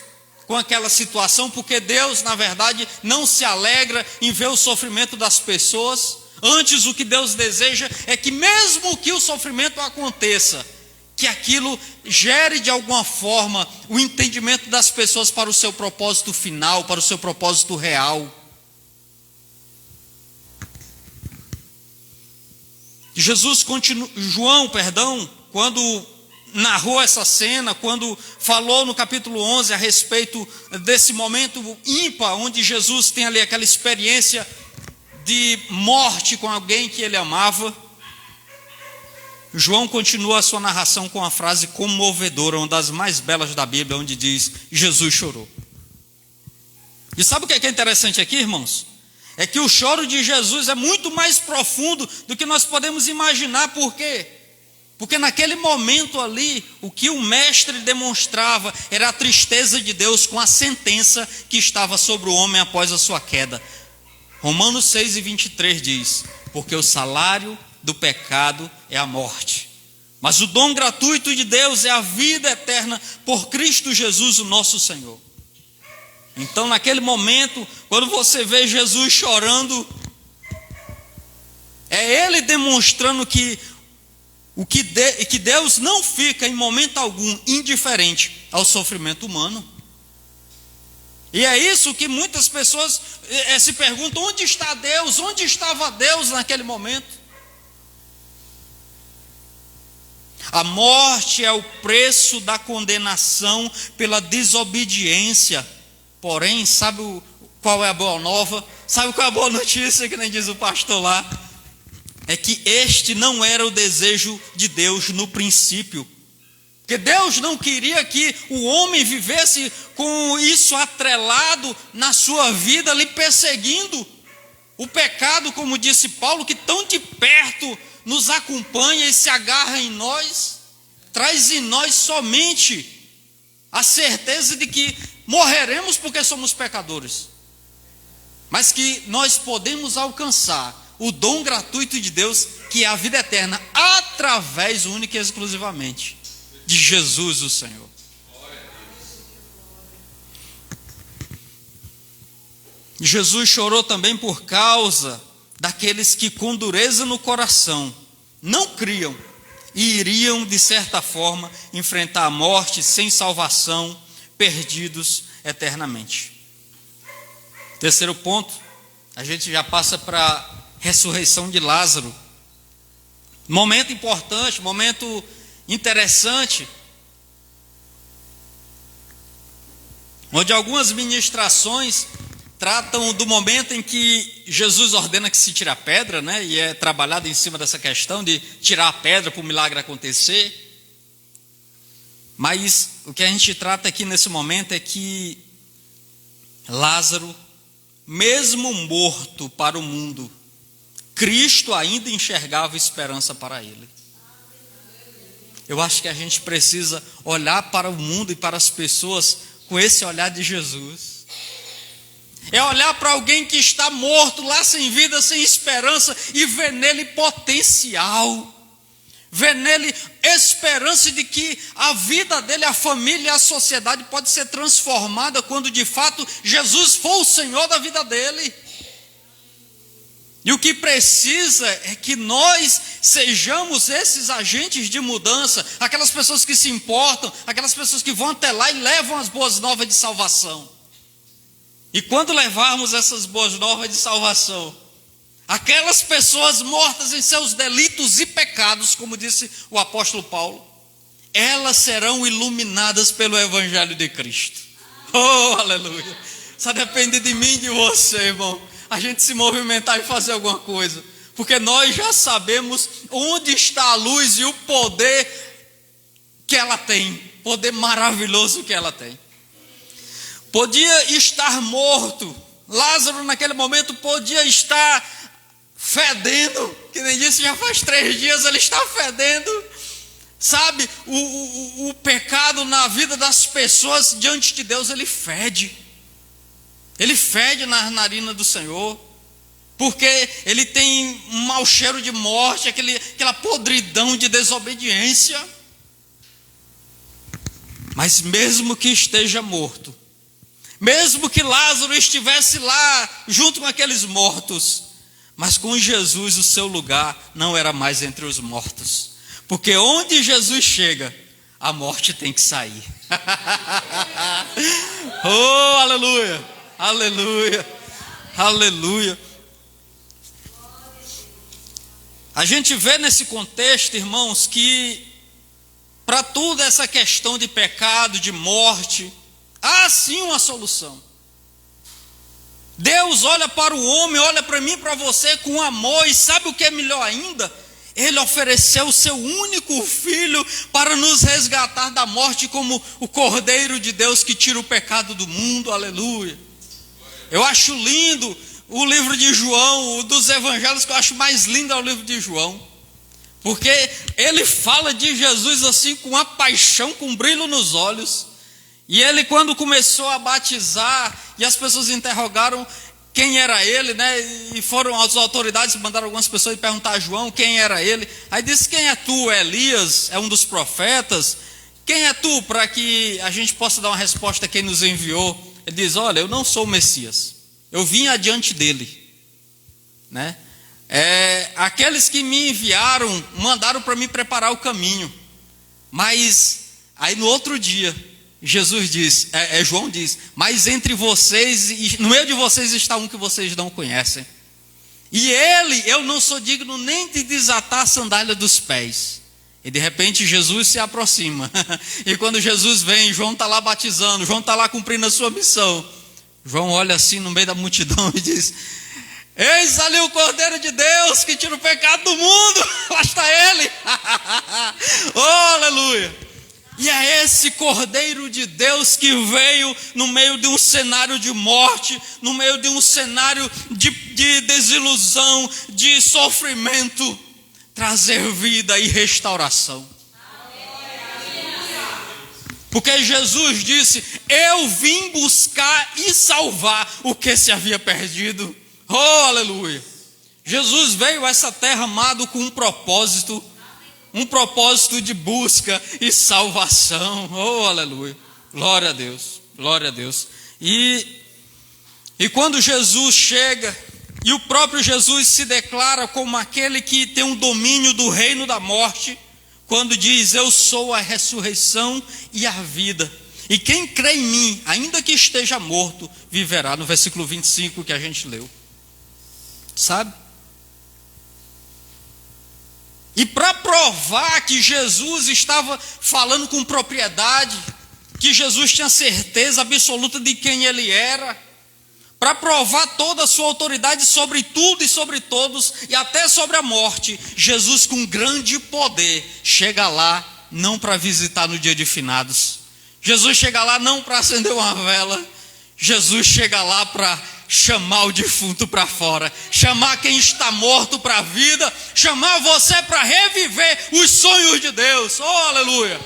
com aquela situação, porque Deus, na verdade, não se alegra em ver o sofrimento das pessoas. Antes, o que Deus deseja é que, mesmo que o sofrimento aconteça, que aquilo gere de alguma forma o entendimento das pessoas para o seu propósito final, para o seu propósito real. João, quando narrou essa cena, quando falou no capítulo 11 a respeito desse momento ímpar, onde Jesus tem ali aquela experiência de morte com alguém que ele amava, João continua a sua narração com a frase comovedora, uma das mais belas da Bíblia, onde diz: Jesus chorou. E sabe o que é interessante aqui, irmãos? É que o choro de Jesus é muito mais profundo do que nós podemos imaginar. Por quê? Porque naquele momento ali, o que o mestre demonstrava era a tristeza de Deus com a sentença que estava sobre o homem após a sua queda. Romanos 6:23 diz: porque o salário do pecado é a morte, mas o dom gratuito de Deus é a vida eterna por Cristo Jesus, o nosso Senhor. Então, naquele momento, quando você vê Jesus chorando, é Ele demonstrando que Deus não fica em momento algum indiferente ao sofrimento humano. E é isso que muitas pessoas se perguntam: onde está Deus? Onde estava Deus naquele momento? A morte é o preço da condenação pela desobediência. Porém, sabe qual é a boa nova? Sabe qual é a boa notícia, que nem diz o pastor lá? É que este não era o desejo de Deus no princípio. Porque Deus não queria que o homem vivesse com isso atrelado na sua vida, lhe perseguindo. O pecado, como disse Paulo, que tão de perto nos acompanha e se agarra em nós, traz em nós somente a certeza de que morreremos porque somos pecadores, mas que nós podemos alcançar o dom gratuito de Deus, que é a vida eterna, através única e exclusivamente de Jesus o Senhor. Jesus chorou também por causa daqueles que com dureza no coração não criam e iriam de certa forma enfrentar a morte sem salvação, perdidos eternamente. Terceiro ponto, a gente já passa para a ressurreição de Lázaro. Momento importante, momento interessante, onde algumas ministrações tratam do momento em que Jesus ordena que se tire a pedra, né? E é trabalhado em cima dessa questão de tirar a pedra para o milagre acontecer. Mas o que a gente trata aqui nesse momento é que Lázaro, mesmo morto para o mundo, Cristo ainda enxergava esperança para ele. Eu acho que a gente precisa olhar para o mundo e para as pessoas com esse olhar de Jesus. É olhar para alguém que está morto, lá sem vida, sem esperança, e ver nele potencial, ver nele esperança de que a vida dele, a família, a sociedade pode ser transformada quando de fato Jesus for o Senhor da vida dele. E o que precisa é que nós sejamos esses agentes de mudança, aquelas pessoas que se importam, aquelas pessoas que vão até lá e levam as boas novas de salvação. E quando levarmos essas boas novas de salvação, aquelas pessoas mortas em seus delitos e pecados, como disse o apóstolo Paulo, elas serão iluminadas pelo Evangelho de Cristo. Oh, aleluia! Só depende de mim e de você, irmão, a gente se movimentar e fazer alguma coisa, porque nós já sabemos onde está a luz e o poder que ela tem, poder maravilhoso que ela tem. Podia estar morto, Lázaro naquele momento podia estar fedendo, que nem disse, já faz 3 dias ele está fedendo. Sabe, o pecado na vida das pessoas diante de Deus, ele fede na narina do Senhor, porque ele tem um mau cheiro de morte, aquela podridão de desobediência. Mas mesmo que esteja morto, mesmo que Lázaro estivesse lá junto com aqueles mortos, mas com Jesus o seu lugar não era mais entre os mortos, porque onde Jesus chega, a morte tem que sair. Oh, aleluia, aleluia, aleluia. A gente vê nesse contexto, irmãos, que para toda essa questão de pecado, de morte, há sim uma solução. Deus olha para o homem, olha para mim, para você com amor, e sabe o que é melhor ainda? Ele ofereceu o seu único filho para nos resgatar da morte, como o Cordeiro de Deus que tira o pecado do mundo, aleluia. Eu acho lindo o livro de João, o dos evangelhos que eu acho mais lindo é o livro de João, porque ele fala de Jesus assim com uma paixão, com um brilho nos olhos. E ele, quando começou a batizar, e as pessoas interrogaram quem era ele, né? E foram as autoridades, mandaram algumas pessoas perguntar a João quem era ele. Aí disse: quem é tu? Elias? É um dos profetas? Quem é tu, para que a gente possa dar uma resposta a quem nos enviou? Ele diz: olha, eu não sou o Messias, eu vim adiante dele, né? Aqueles que me enviaram mandaram para me preparar o caminho, mas aí no outro dia Jesus diz, João diz, mas entre vocês, no meio de vocês está um que vocês não conhecem. E ele, eu não sou digno nem de desatar a sandália dos pés. E de repente Jesus se aproxima. E quando Jesus vem, João está lá batizando, João está lá cumprindo a sua missão. João olha assim no meio da multidão e diz: eis ali o Cordeiro de Deus que tira o pecado do mundo. Lá está ele. Oh, aleluia. E é esse Cordeiro de Deus que veio no meio de um cenário de morte, no meio de um cenário de desilusão, de sofrimento, trazer vida e restauração. Porque Jesus disse: eu vim buscar e salvar o que se havia perdido. Oh, aleluia. Jesus veio a essa terra, amado, com um propósito de busca e salvação. Oh, aleluia. Glória a Deus, glória a Deus. E quando Jesus chega, e o próprio Jesus se declara como aquele que tem um domínio do reino da morte, quando diz: eu sou a ressurreição e a vida, e quem crê em mim, ainda que esteja morto, viverá, no versículo 25 que a gente leu. Sabe? E para provar que Jesus estava falando com propriedade, que Jesus tinha certeza absoluta de quem ele era, para provar toda a sua autoridade sobre tudo e sobre todos, e até sobre a morte, Jesus, com grande poder, chega lá não para visitar no dia de finados. Jesus chega lá não para acender uma vela. Jesus chega lá para chamar o defunto para fora, chamar quem está morto para a vida, chamar você para reviver os sonhos de Deus. Oh, aleluia,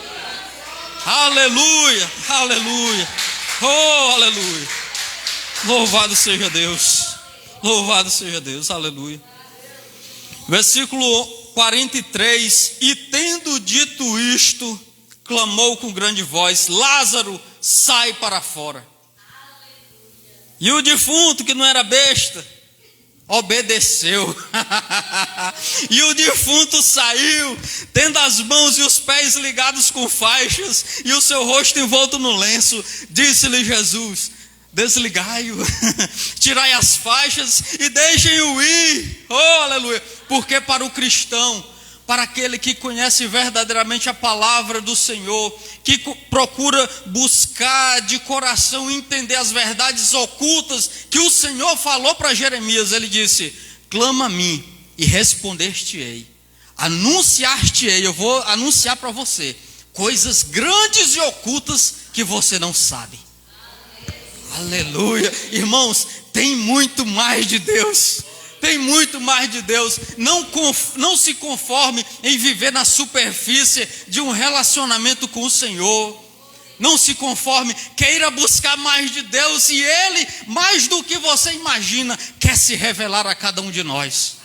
aleluia, aleluia, oh, aleluia. Louvado seja Deus, louvado seja Deus, aleluia. Versículo 43: e tendo dito isto, clamou com grande voz: Lázaro, sai para fora. E o defunto, que não era besta, obedeceu. E o defunto saiu, tendo as mãos e os pés ligados com faixas, e o seu rosto envolto no lenço. Disse-lhe Jesus: desligai-o, tirai as faixas e deixem-o ir. Oh, aleluia. Porque para o cristão, para aquele que conhece verdadeiramente a palavra do Senhor, que procura buscar de coração entender as verdades ocultas que o Senhor falou para Jeremias, ele disse: clama a mim e responder-te-ei, anunciar-te-ei, eu vou anunciar para você coisas grandes e ocultas que você não sabe. Aleluia. Irmãos, tem muito mais de Deus. Tem muito mais de Deus. Não se conforme em viver na superfície de um relacionamento com o Senhor. Não se conforme, queira buscar mais de Deus, e Ele, mais do que você imagina, quer se revelar a cada um de nós.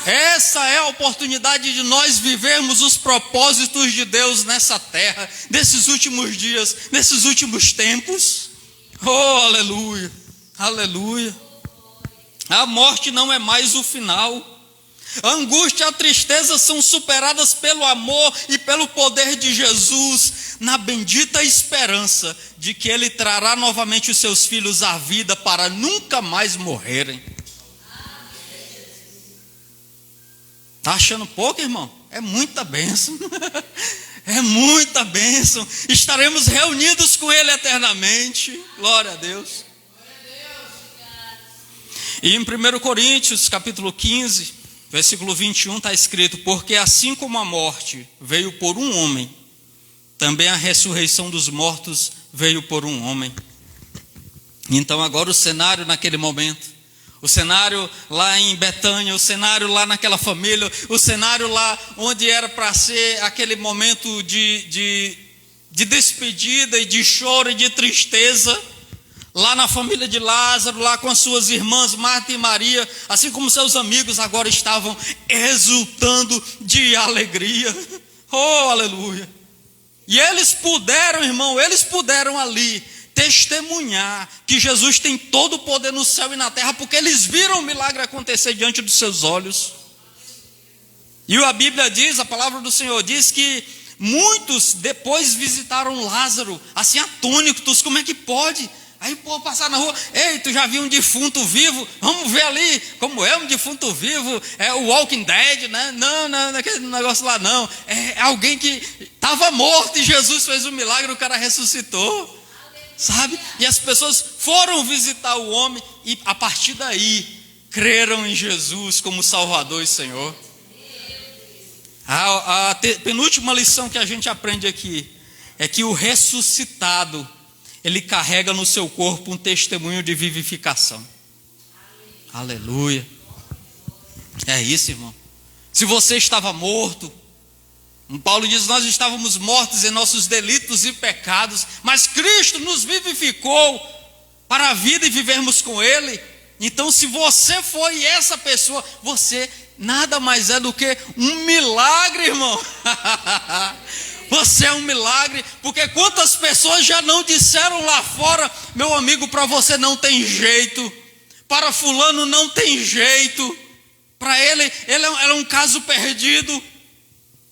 Essa é a oportunidade de nós vivermos os propósitos de Deus nessa terra, nesses últimos dias, nesses últimos tempos. Oh, aleluia, aleluia. A morte não é mais o final. A angústia e a tristeza são superadas pelo amor e pelo poder de Jesus, na bendita esperança de que Ele trará novamente os seus filhos à vida para nunca mais morrerem. Está achando pouco, irmão? É muita bênção. É muita bênção. Estaremos reunidos com Ele eternamente. Glória a Deus. E em 1 Coríntios, capítulo 15, versículo 21, está escrito: porque assim como a morte veio por um homem, também a ressurreição dos mortos veio por um homem. Então agora o cenário naquele momento, o cenário lá em Betânia, o cenário lá naquela família, o cenário lá onde era para ser aquele momento de despedida e de choro e de tristeza, lá na família de Lázaro, lá com as suas irmãs Marta e Maria, assim como seus amigos agora estavam exultando de alegria. Oh, aleluia. E eles puderam, irmão, eles puderam ali testemunhar que Jesus tem todo o poder no céu e na terra, porque eles viram o milagre acontecer diante dos seus olhos. E a Bíblia diz, a palavra do Senhor diz que muitos depois visitaram Lázaro, assim atônitos, como é que pode? Aí o povo passar na rua, ei, tu já viu um defunto vivo? Vamos ver ali como é um defunto vivo, é o Walking Dead, né? Não, não é aquele negócio lá não, é alguém que estava morto e Jesus fez um milagre, o cara ressuscitou, sabe? E as pessoas foram visitar o homem e a partir daí creram em Jesus como Salvador e Senhor. A penúltima lição que a gente aprende aqui é que o ressuscitado, ele carrega no seu corpo um testemunho de vivificação. Aleluia. É isso, irmão. Se você estava morto, Paulo diz, nós estávamos mortos em nossos delitos e pecados, mas Cristo nos vivificou para a vida e vivermos com Ele. Então, se você foi essa pessoa, você nada mais é do que um milagre, irmão. Você é um milagre, porque quantas pessoas já não disseram lá fora, meu amigo, para você não tem jeito, para fulano não tem jeito, para ele é um caso perdido.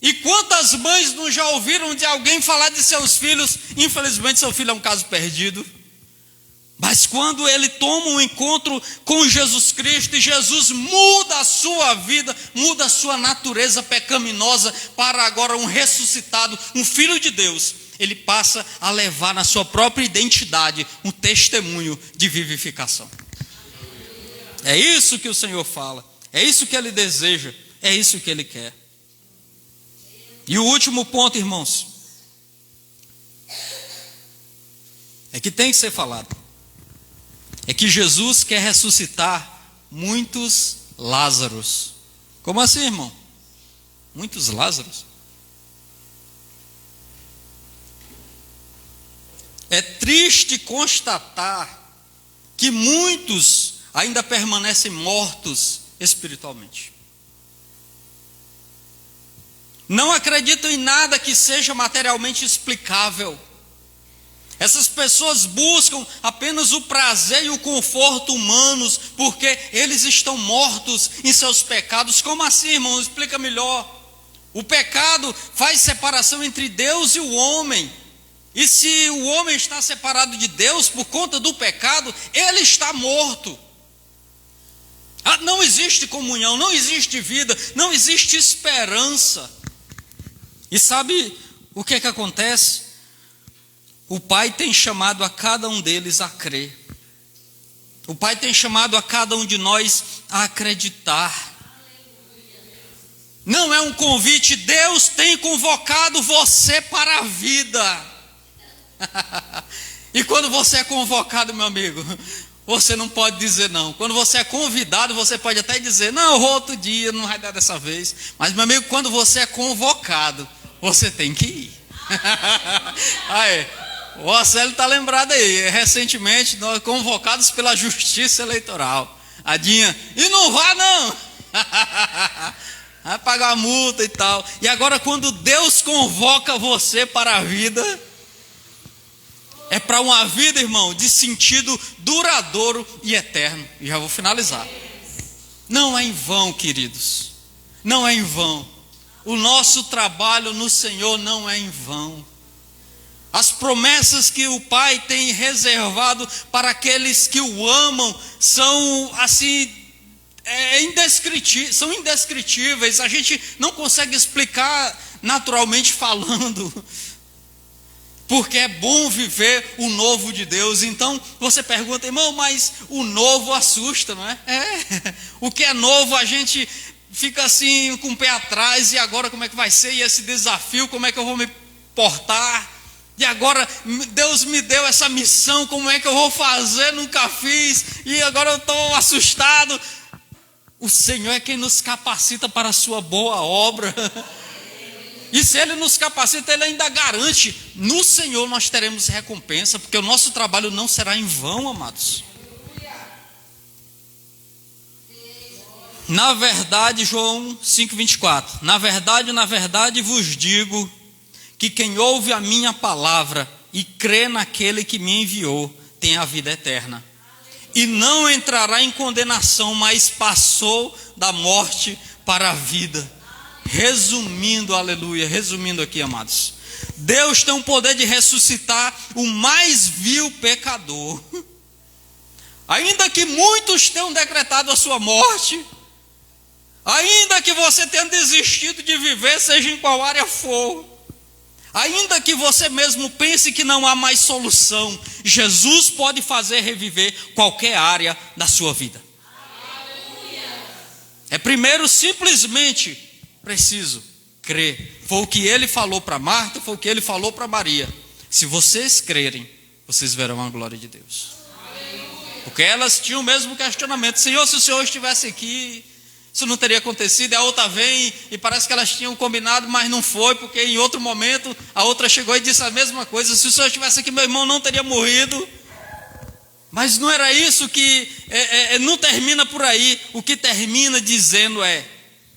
E quantas mães não já ouviram de alguém falar de seus filhos, infelizmente seu filho é um caso perdido. Mas quando ele toma um encontro com Jesus Cristo e Jesus muda a sua vida, muda a sua natureza pecaminosa para agora um ressuscitado, um filho de Deus, ele passa a levar na sua própria identidade um testemunho de vivificação. É isso que o Senhor fala, é isso que Ele deseja, é isso que Ele quer. E o último ponto, irmãos, é que tem que ser falado. É que Jesus quer ressuscitar muitos Lázaros. Como assim, irmão? Muitos Lázaros? É triste constatar que muitos ainda permanecem mortos espiritualmente. Não acreditam em nada que seja materialmente explicável. Essas pessoas buscam apenas o prazer e o conforto humanos, porque eles estão mortos em seus pecados. Como assim, irmão? Explica melhor. O pecado faz separação entre Deus e o homem. E se o homem está separado de Deus por conta do pecado, ele está morto. Não existe comunhão, não existe vida, não existe esperança. E sabe o que é que acontece? O Pai tem chamado a cada um deles a crer. O Pai tem chamado a cada um de nós a acreditar. Não é um convite, Deus tem convocado você para a vida. E quando você é convocado, meu amigo, você não pode dizer não. Quando você é convidado, você pode até dizer, não, eu vou outro dia, não vai dar dessa vez. Mas, meu amigo, quando você é convocado, você tem que ir. Aí, o Océlio está lembrado aí, recentemente nós convocados pela Justiça Eleitoral. Adinha, e não vá não, vai pagar a multa e tal. E agora quando Deus convoca você para a vida, é para uma vida, irmão, de sentido duradouro e eterno. E já vou finalizar. Não é em vão, queridos, não é em vão. O nosso trabalho no Senhor não é em vão. As promessas que o Pai tem reservado para aqueles que o amam são assim, são indescritíveis. A gente não consegue explicar naturalmente falando, porque é bom viver o novo de Deus. Então você pergunta, irmão, mas o novo assusta, não é? O que é novo a gente fica assim com o pé atrás, e agora como é que vai ser? E esse desafio, como é que eu vou me portar? E agora Deus me deu essa missão, como é que eu vou fazer? Nunca fiz, e agora eu estou assustado. O Senhor é quem nos capacita para a sua boa obra. E se Ele nos capacita, Ele ainda garante, no Senhor nós teremos recompensa, porque o nosso trabalho não será em vão, amados. Na verdade, João 5,24, na verdade vos digo, que quem ouve a minha palavra e crê naquele que me enviou, tem a vida eterna. E não entrará em condenação, mas passou da morte para a vida. Resumindo, aleluia, resumindo aqui, amados, Deus tem o poder de ressuscitar o mais vil pecador. Ainda que muitos tenham decretado a sua morte, ainda que você tenha desistido de viver, seja em qual área for, ainda que você mesmo pense que não há mais solução, Jesus pode fazer reviver qualquer área da sua vida. É primeiro simplesmente preciso crer. Foi o que ele falou para Marta, foi o que ele falou para Maria. Se vocês crerem, vocês verão a glória de Deus. Porque elas tinham o mesmo questionamento: Senhor, se o Senhor estivesse aqui, isso não teria acontecido. E a outra vem e parece que elas tinham combinado, mas não foi, porque em outro momento a outra chegou e disse a mesma coisa: se o Senhor estivesse aqui, meu irmão não teria morrido. Mas não era isso que não termina por aí. O que termina dizendo é: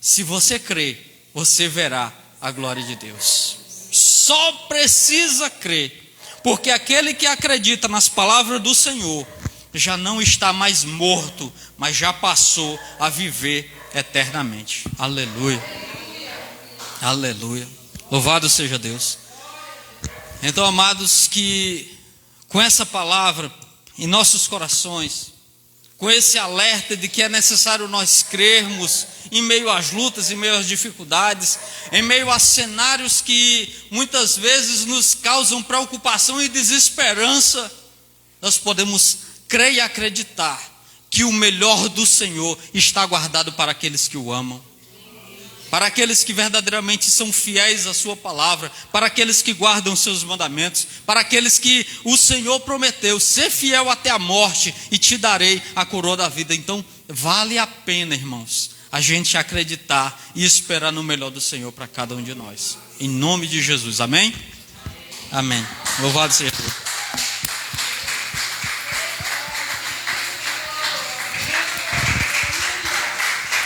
se você crer, você verá a glória de Deus. Só precisa crer, porque aquele que acredita nas palavras do Senhor já não está mais morto, mas já passou a viver eternamente. Aleluia. Aleluia. Louvado seja Deus. Então, amados, que com essa palavra em nossos corações, com esse alerta de que é necessário nós crermos em meio às lutas, em meio às dificuldades, em meio a cenários que muitas vezes nos causam preocupação e desesperança, nós podemos crer e acreditar que o melhor do Senhor está guardado para aqueles que o amam, para aqueles que verdadeiramente são fiéis à sua palavra, para aqueles que guardam os seus mandamentos, para aqueles que o Senhor prometeu: ser fiel até a morte e te darei a coroa da vida. Então vale a pena, irmãos, a gente acreditar e esperar no melhor do Senhor para cada um de nós, em nome de Jesus, amém? Amém. Louvado seja Deus.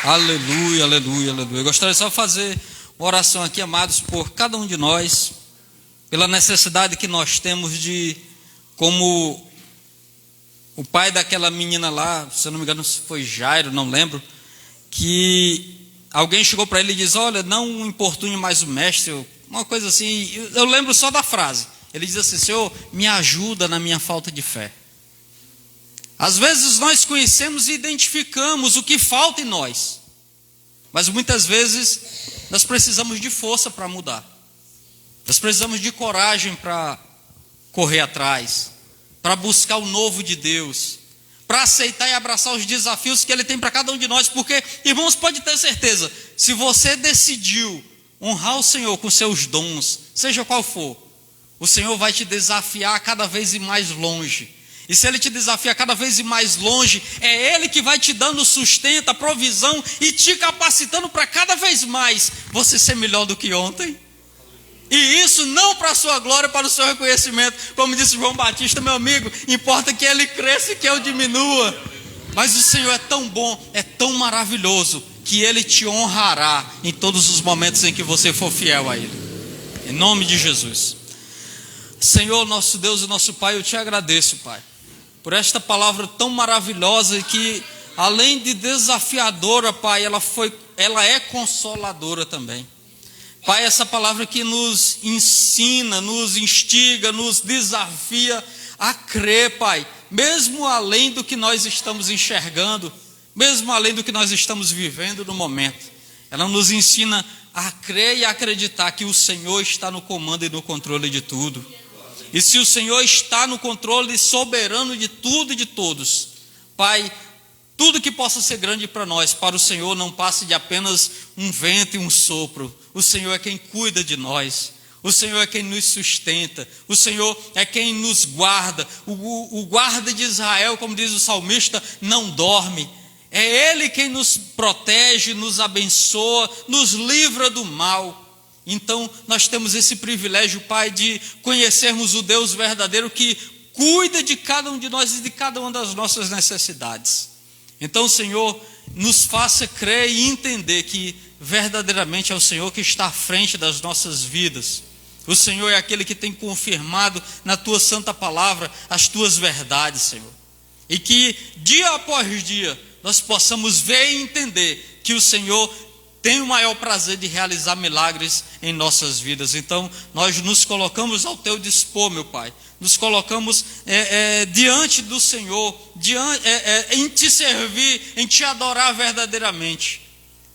Aleluia, aleluia, aleluia. Eu gostaria só de fazer uma oração aqui, amados, por cada um de nós, pela necessidade que nós temos de, como o pai daquela menina lá, se eu não me engano se foi Jairo, não lembro, que alguém chegou para ele e diz: olha, não importune mais o mestre, uma coisa assim. Eu lembro só da frase. Ele diz assim: Senhor, me ajuda na minha falta de fé. Às vezes nós conhecemos e identificamos o que falta em nós, mas muitas vezes nós precisamos de força para mudar. Nós precisamos de coragem para correr atrás, para buscar o novo de Deus, para aceitar e abraçar os desafios que Ele tem para cada um de nós. Porque, irmãos, pode ter certeza, se você decidiu honrar o Senhor com seus dons, seja qual for, o Senhor vai te desafiar cada vez mais longe. E se Ele te desafia cada vez mais longe, é Ele que vai te dando sustento, a provisão e te capacitando para cada vez mais você ser melhor do que ontem. E isso não para a sua glória, para o seu reconhecimento. Como disse João Batista, meu amigo, importa que ele cresça e que eu diminua. Mas o Senhor é tão bom, é tão maravilhoso, que Ele te honrará em todos os momentos em que você for fiel a Ele. Em nome de Jesus. Senhor, nosso Deus e nosso Pai, eu te agradeço, Pai, por esta palavra tão maravilhosa e que, além de desafiadora, Pai, ela é consoladora também. Pai, essa palavra que nos ensina, nos instiga, nos desafia a crer, Pai, mesmo além do que nós estamos enxergando, mesmo além do que nós estamos vivendo no momento. Ela nos ensina a crer e acreditar que o Senhor está no comando e no controle de tudo. E se o Senhor está no controle soberano de tudo e de todos, Pai, tudo que possa ser grande para nós, para o Senhor não passe de apenas um vento e um sopro. O Senhor é quem cuida de nós, o Senhor é quem nos sustenta, o Senhor é quem nos guarda. O guarda de Israel, como diz o salmista, não dorme. É Ele quem nos protege, nos abençoa, nos livra do mal. Então nós temos esse privilégio, Pai, de conhecermos o Deus verdadeiro que cuida de cada um de nós e de cada uma das nossas necessidades. Então, Senhor, nos faça crer e entender que verdadeiramente é o Senhor que está à frente das nossas vidas. O Senhor é aquele que tem confirmado na Tua santa palavra as Tuas verdades, Senhor. E que dia após dia nós possamos ver e entender que o Senhor tem o maior prazer de realizar milagres em nossas vidas. Então, nós nos colocamos ao teu dispor, meu Pai. Nos colocamos diante do Senhor, em te servir, em te adorar verdadeiramente.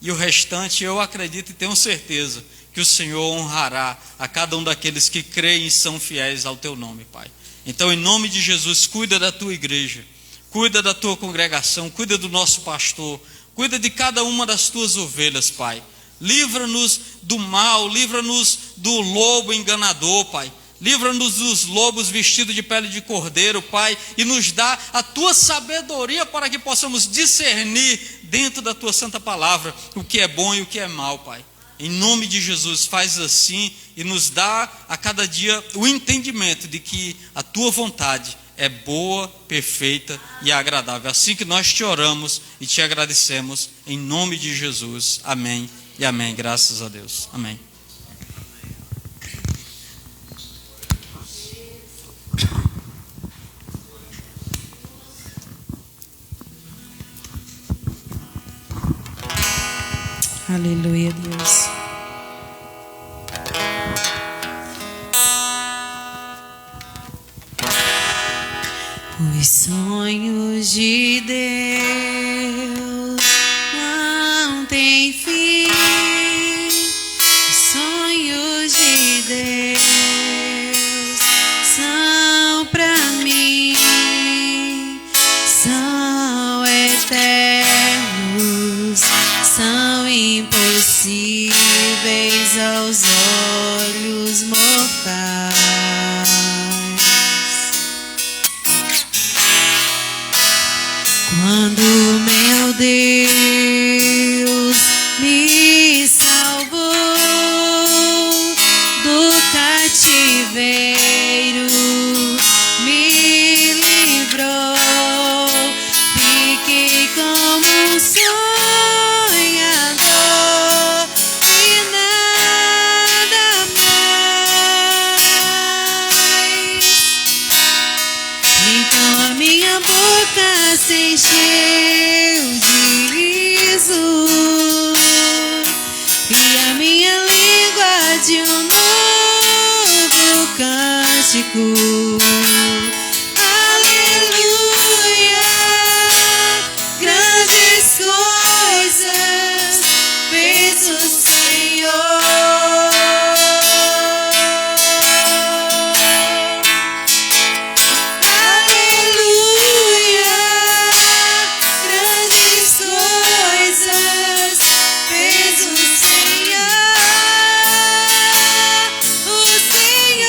E o restante, eu acredito e tenho certeza que o Senhor honrará a cada um daqueles que creem e são fiéis ao teu nome, Pai. Então, em nome de Jesus, cuida da tua igreja, cuida da tua congregação, cuida do nosso pastor, cuida de cada uma das tuas ovelhas, Pai. Livra-nos do mal, livra-nos do lobo enganador, Pai. Livra-nos dos lobos vestidos de pele de cordeiro, Pai, e nos dá a tua sabedoria para que possamos discernir dentro da tua santa palavra o que é bom e o que é mal, Pai. Em nome de Jesus, faz assim e nos dá a cada dia o entendimento de que a tua vontade é boa, perfeita e agradável. Assim que nós te oramos e te agradecemos, em nome de Jesus. Amém e amém. Graças a Deus. Amém. Aleluia, Deus. Os sonhos de Deus não têm fim. Os sonhos de Deus são pra mim, são eternos, são impossíveis aos olhos mortais. Quando meu Deus me salvou do cativeiro, me livrou, fiquei como um sonhador e nada mais. Então a minha boca se encheu de riso e a minha língua de um novo cântico. Aleluia, grandes coisas fez o Senhor. Aleluia, grandes coisas fez o Senhor. O Senhor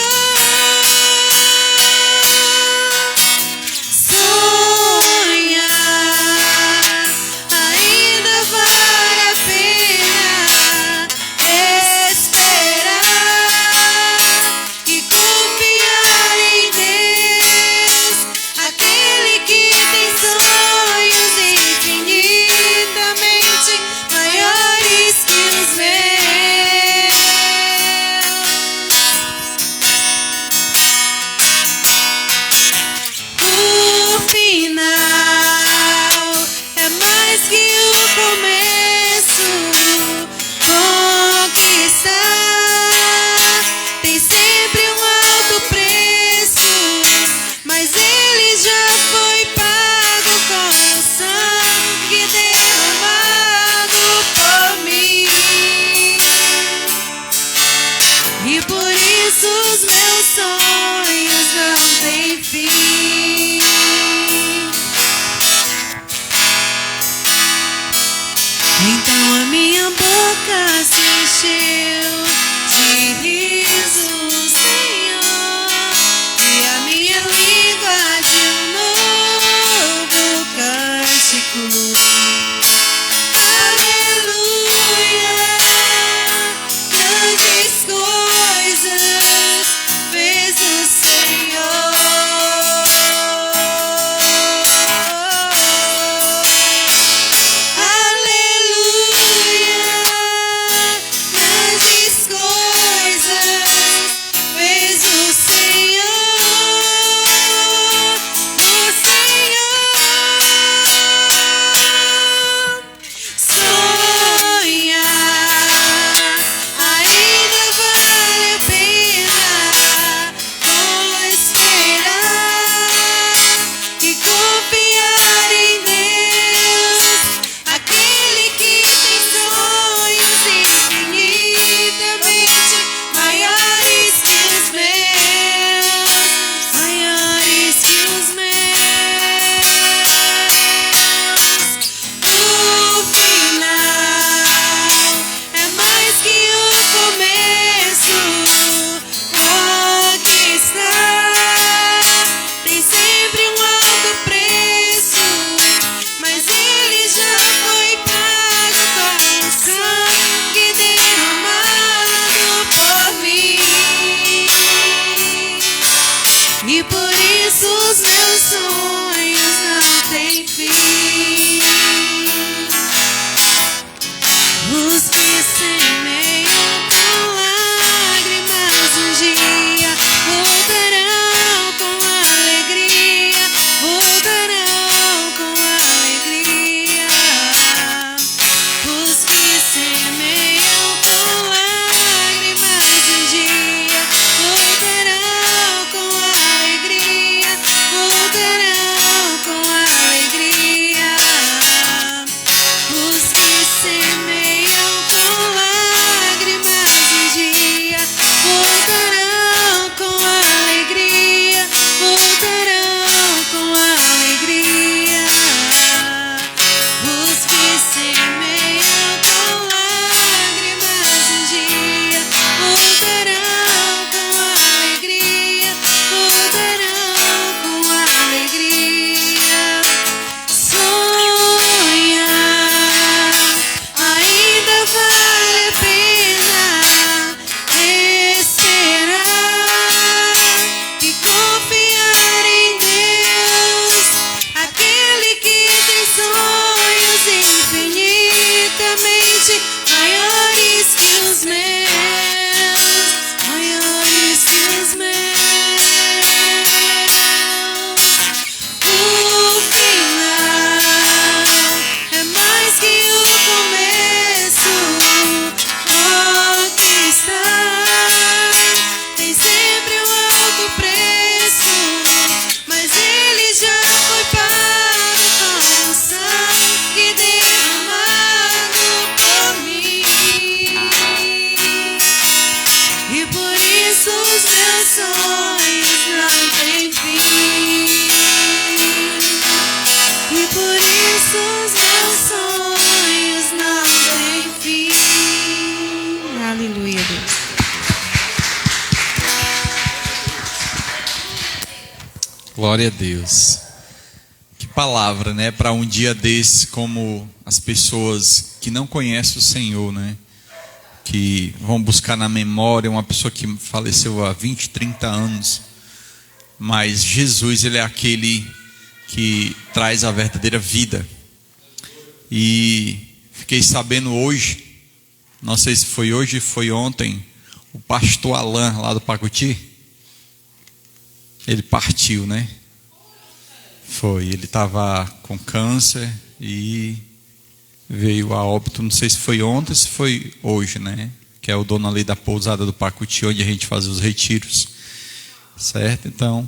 Glória a Deus. Que palavra, né? Para um dia desse, como as pessoas que não conhecem o Senhor, né? Que vão buscar na memória uma pessoa que faleceu há 20, 30 anos. Mas Jesus, Ele é aquele que traz a verdadeira vida. E fiquei sabendo hoje, não sei se foi hoje ou foi ontem, o pastor Alain, lá do Pacuti, ele partiu, né? Foi, ele estava com câncer e veio a óbito, não sei se foi ontem ou se foi hoje, né? Que é o dono ali da pousada do Pacuti, onde a gente faz os retiros, certo? Então,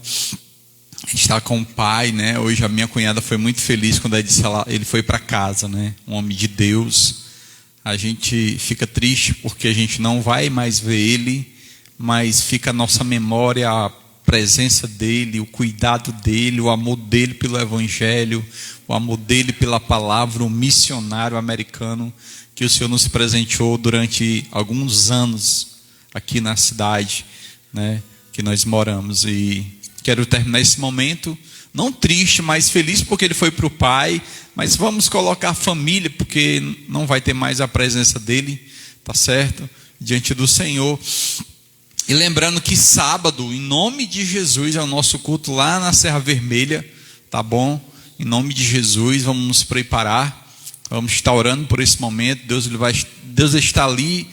a gente está com o pai, né? Hoje a minha cunhada foi muito feliz quando ela disse ele foi para casa, né? Um homem de Deus. A gente fica triste porque a gente não vai mais ver ele, mas fica a nossa memória, a presença dele, o cuidado dele, o amor dele pelo evangelho, o amor dele pela palavra, o missionário americano que o Senhor nos presenteou durante alguns anos aqui na cidade, né, que nós moramos. E quero terminar esse momento não triste, mas feliz porque ele foi para o pai, mas vamos colocar a família, porque não vai ter mais a presença dele, tá certo? Diante do Senhor. E lembrando que sábado, em nome de Jesus, é o nosso culto lá na Serra Vermelha, tá bom? Em nome de Jesus, vamos nos preparar, vamos estar orando por esse momento. Deus está ali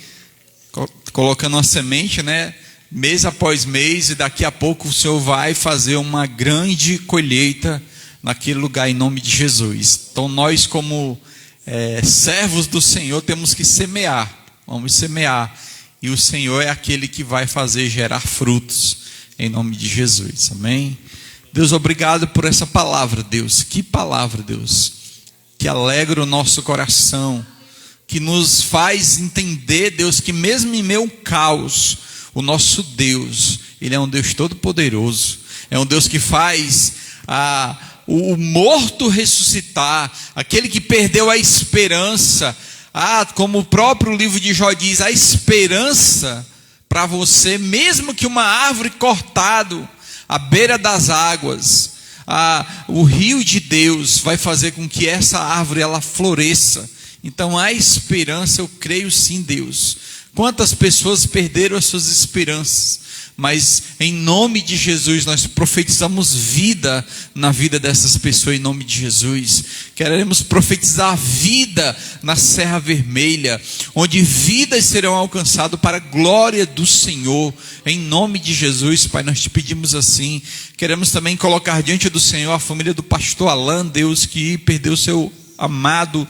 colocando uma semente, né? Mês após mês, e daqui a pouco o Senhor vai fazer uma grande colheita naquele lugar em nome de Jesus. Então nós, como servos do Senhor, temos que semear, vamos semear, e o Senhor é aquele que vai fazer gerar frutos em nome de Jesus, amém? Deus, obrigado por essa palavra, Deus. Que palavra, Deus, que alegra o nosso coração, que nos faz entender, Deus, que mesmo em meio ao caos, o nosso Deus, Ele é um Deus todo-poderoso, é um Deus que faz o morto ressuscitar, aquele que perdeu a esperança, como o próprio livro de Jó diz, a esperança para você, mesmo que uma árvore cortada à beira das águas, o rio de Deus vai fazer com que essa árvore ela floresça. Então há esperança, eu creio sim, Deus. Quantas pessoas perderam as suas esperanças, mas em nome de Jesus nós profetizamos vida na vida dessas pessoas em nome de Jesus. Queremos profetizar vida na Serra Vermelha, onde vidas serão alcançadas para a glória do Senhor, em nome de Jesus. Pai, nós te pedimos assim. Queremos também colocar diante do Senhor a família do pastor Alain, Deus, que perdeu seu amado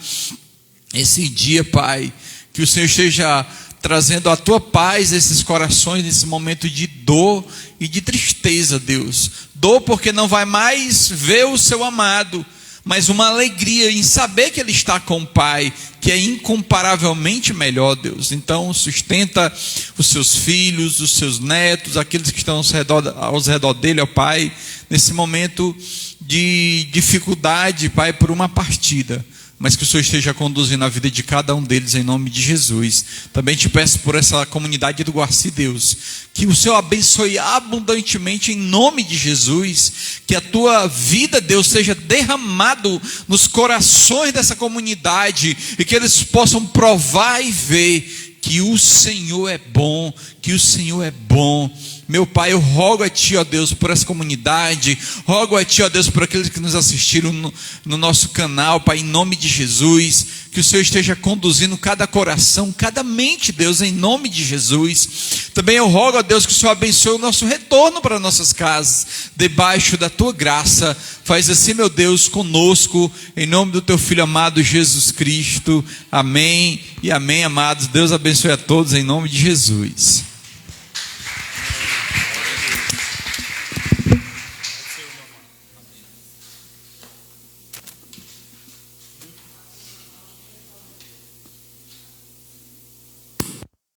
esse dia, Pai, que o Senhor esteja trazendo a tua paz a esses corações nesse momento de dor e de tristeza, Deus. Dor porque não vai mais ver o seu amado, mas uma alegria em saber que ele está com o Pai, que é incomparavelmente melhor, Deus. Então sustenta os seus filhos, os seus netos, aqueles que estão ao redor dele, ó Pai, nesse momento de dificuldade, Pai, por uma partida, mas que o Senhor esteja conduzindo a vida de cada um deles em nome de Jesus. Também te peço por essa comunidade do Guarci, Deus, que o Senhor abençoe abundantemente em nome de Jesus, que a tua vida, Deus, seja derramado nos corações dessa comunidade e que eles possam provar e ver que o Senhor é bom, que o Senhor é bom. Meu Pai, eu rogo a Ti, ó Deus, por essa comunidade, rogo a Ti, ó Deus, por aqueles que nos assistiram no nosso canal, Pai, em nome de Jesus, que o Senhor esteja conduzindo cada coração, cada mente, Deus, em nome de Jesus. Também eu rogo a Deus que o Senhor abençoe o nosso retorno para nossas casas, debaixo da Tua graça. Faz assim, meu Deus, conosco, em nome do Teu Filho amado Jesus Cristo. Amém e amém, amados. Deus abençoe a todos em nome de Jesus.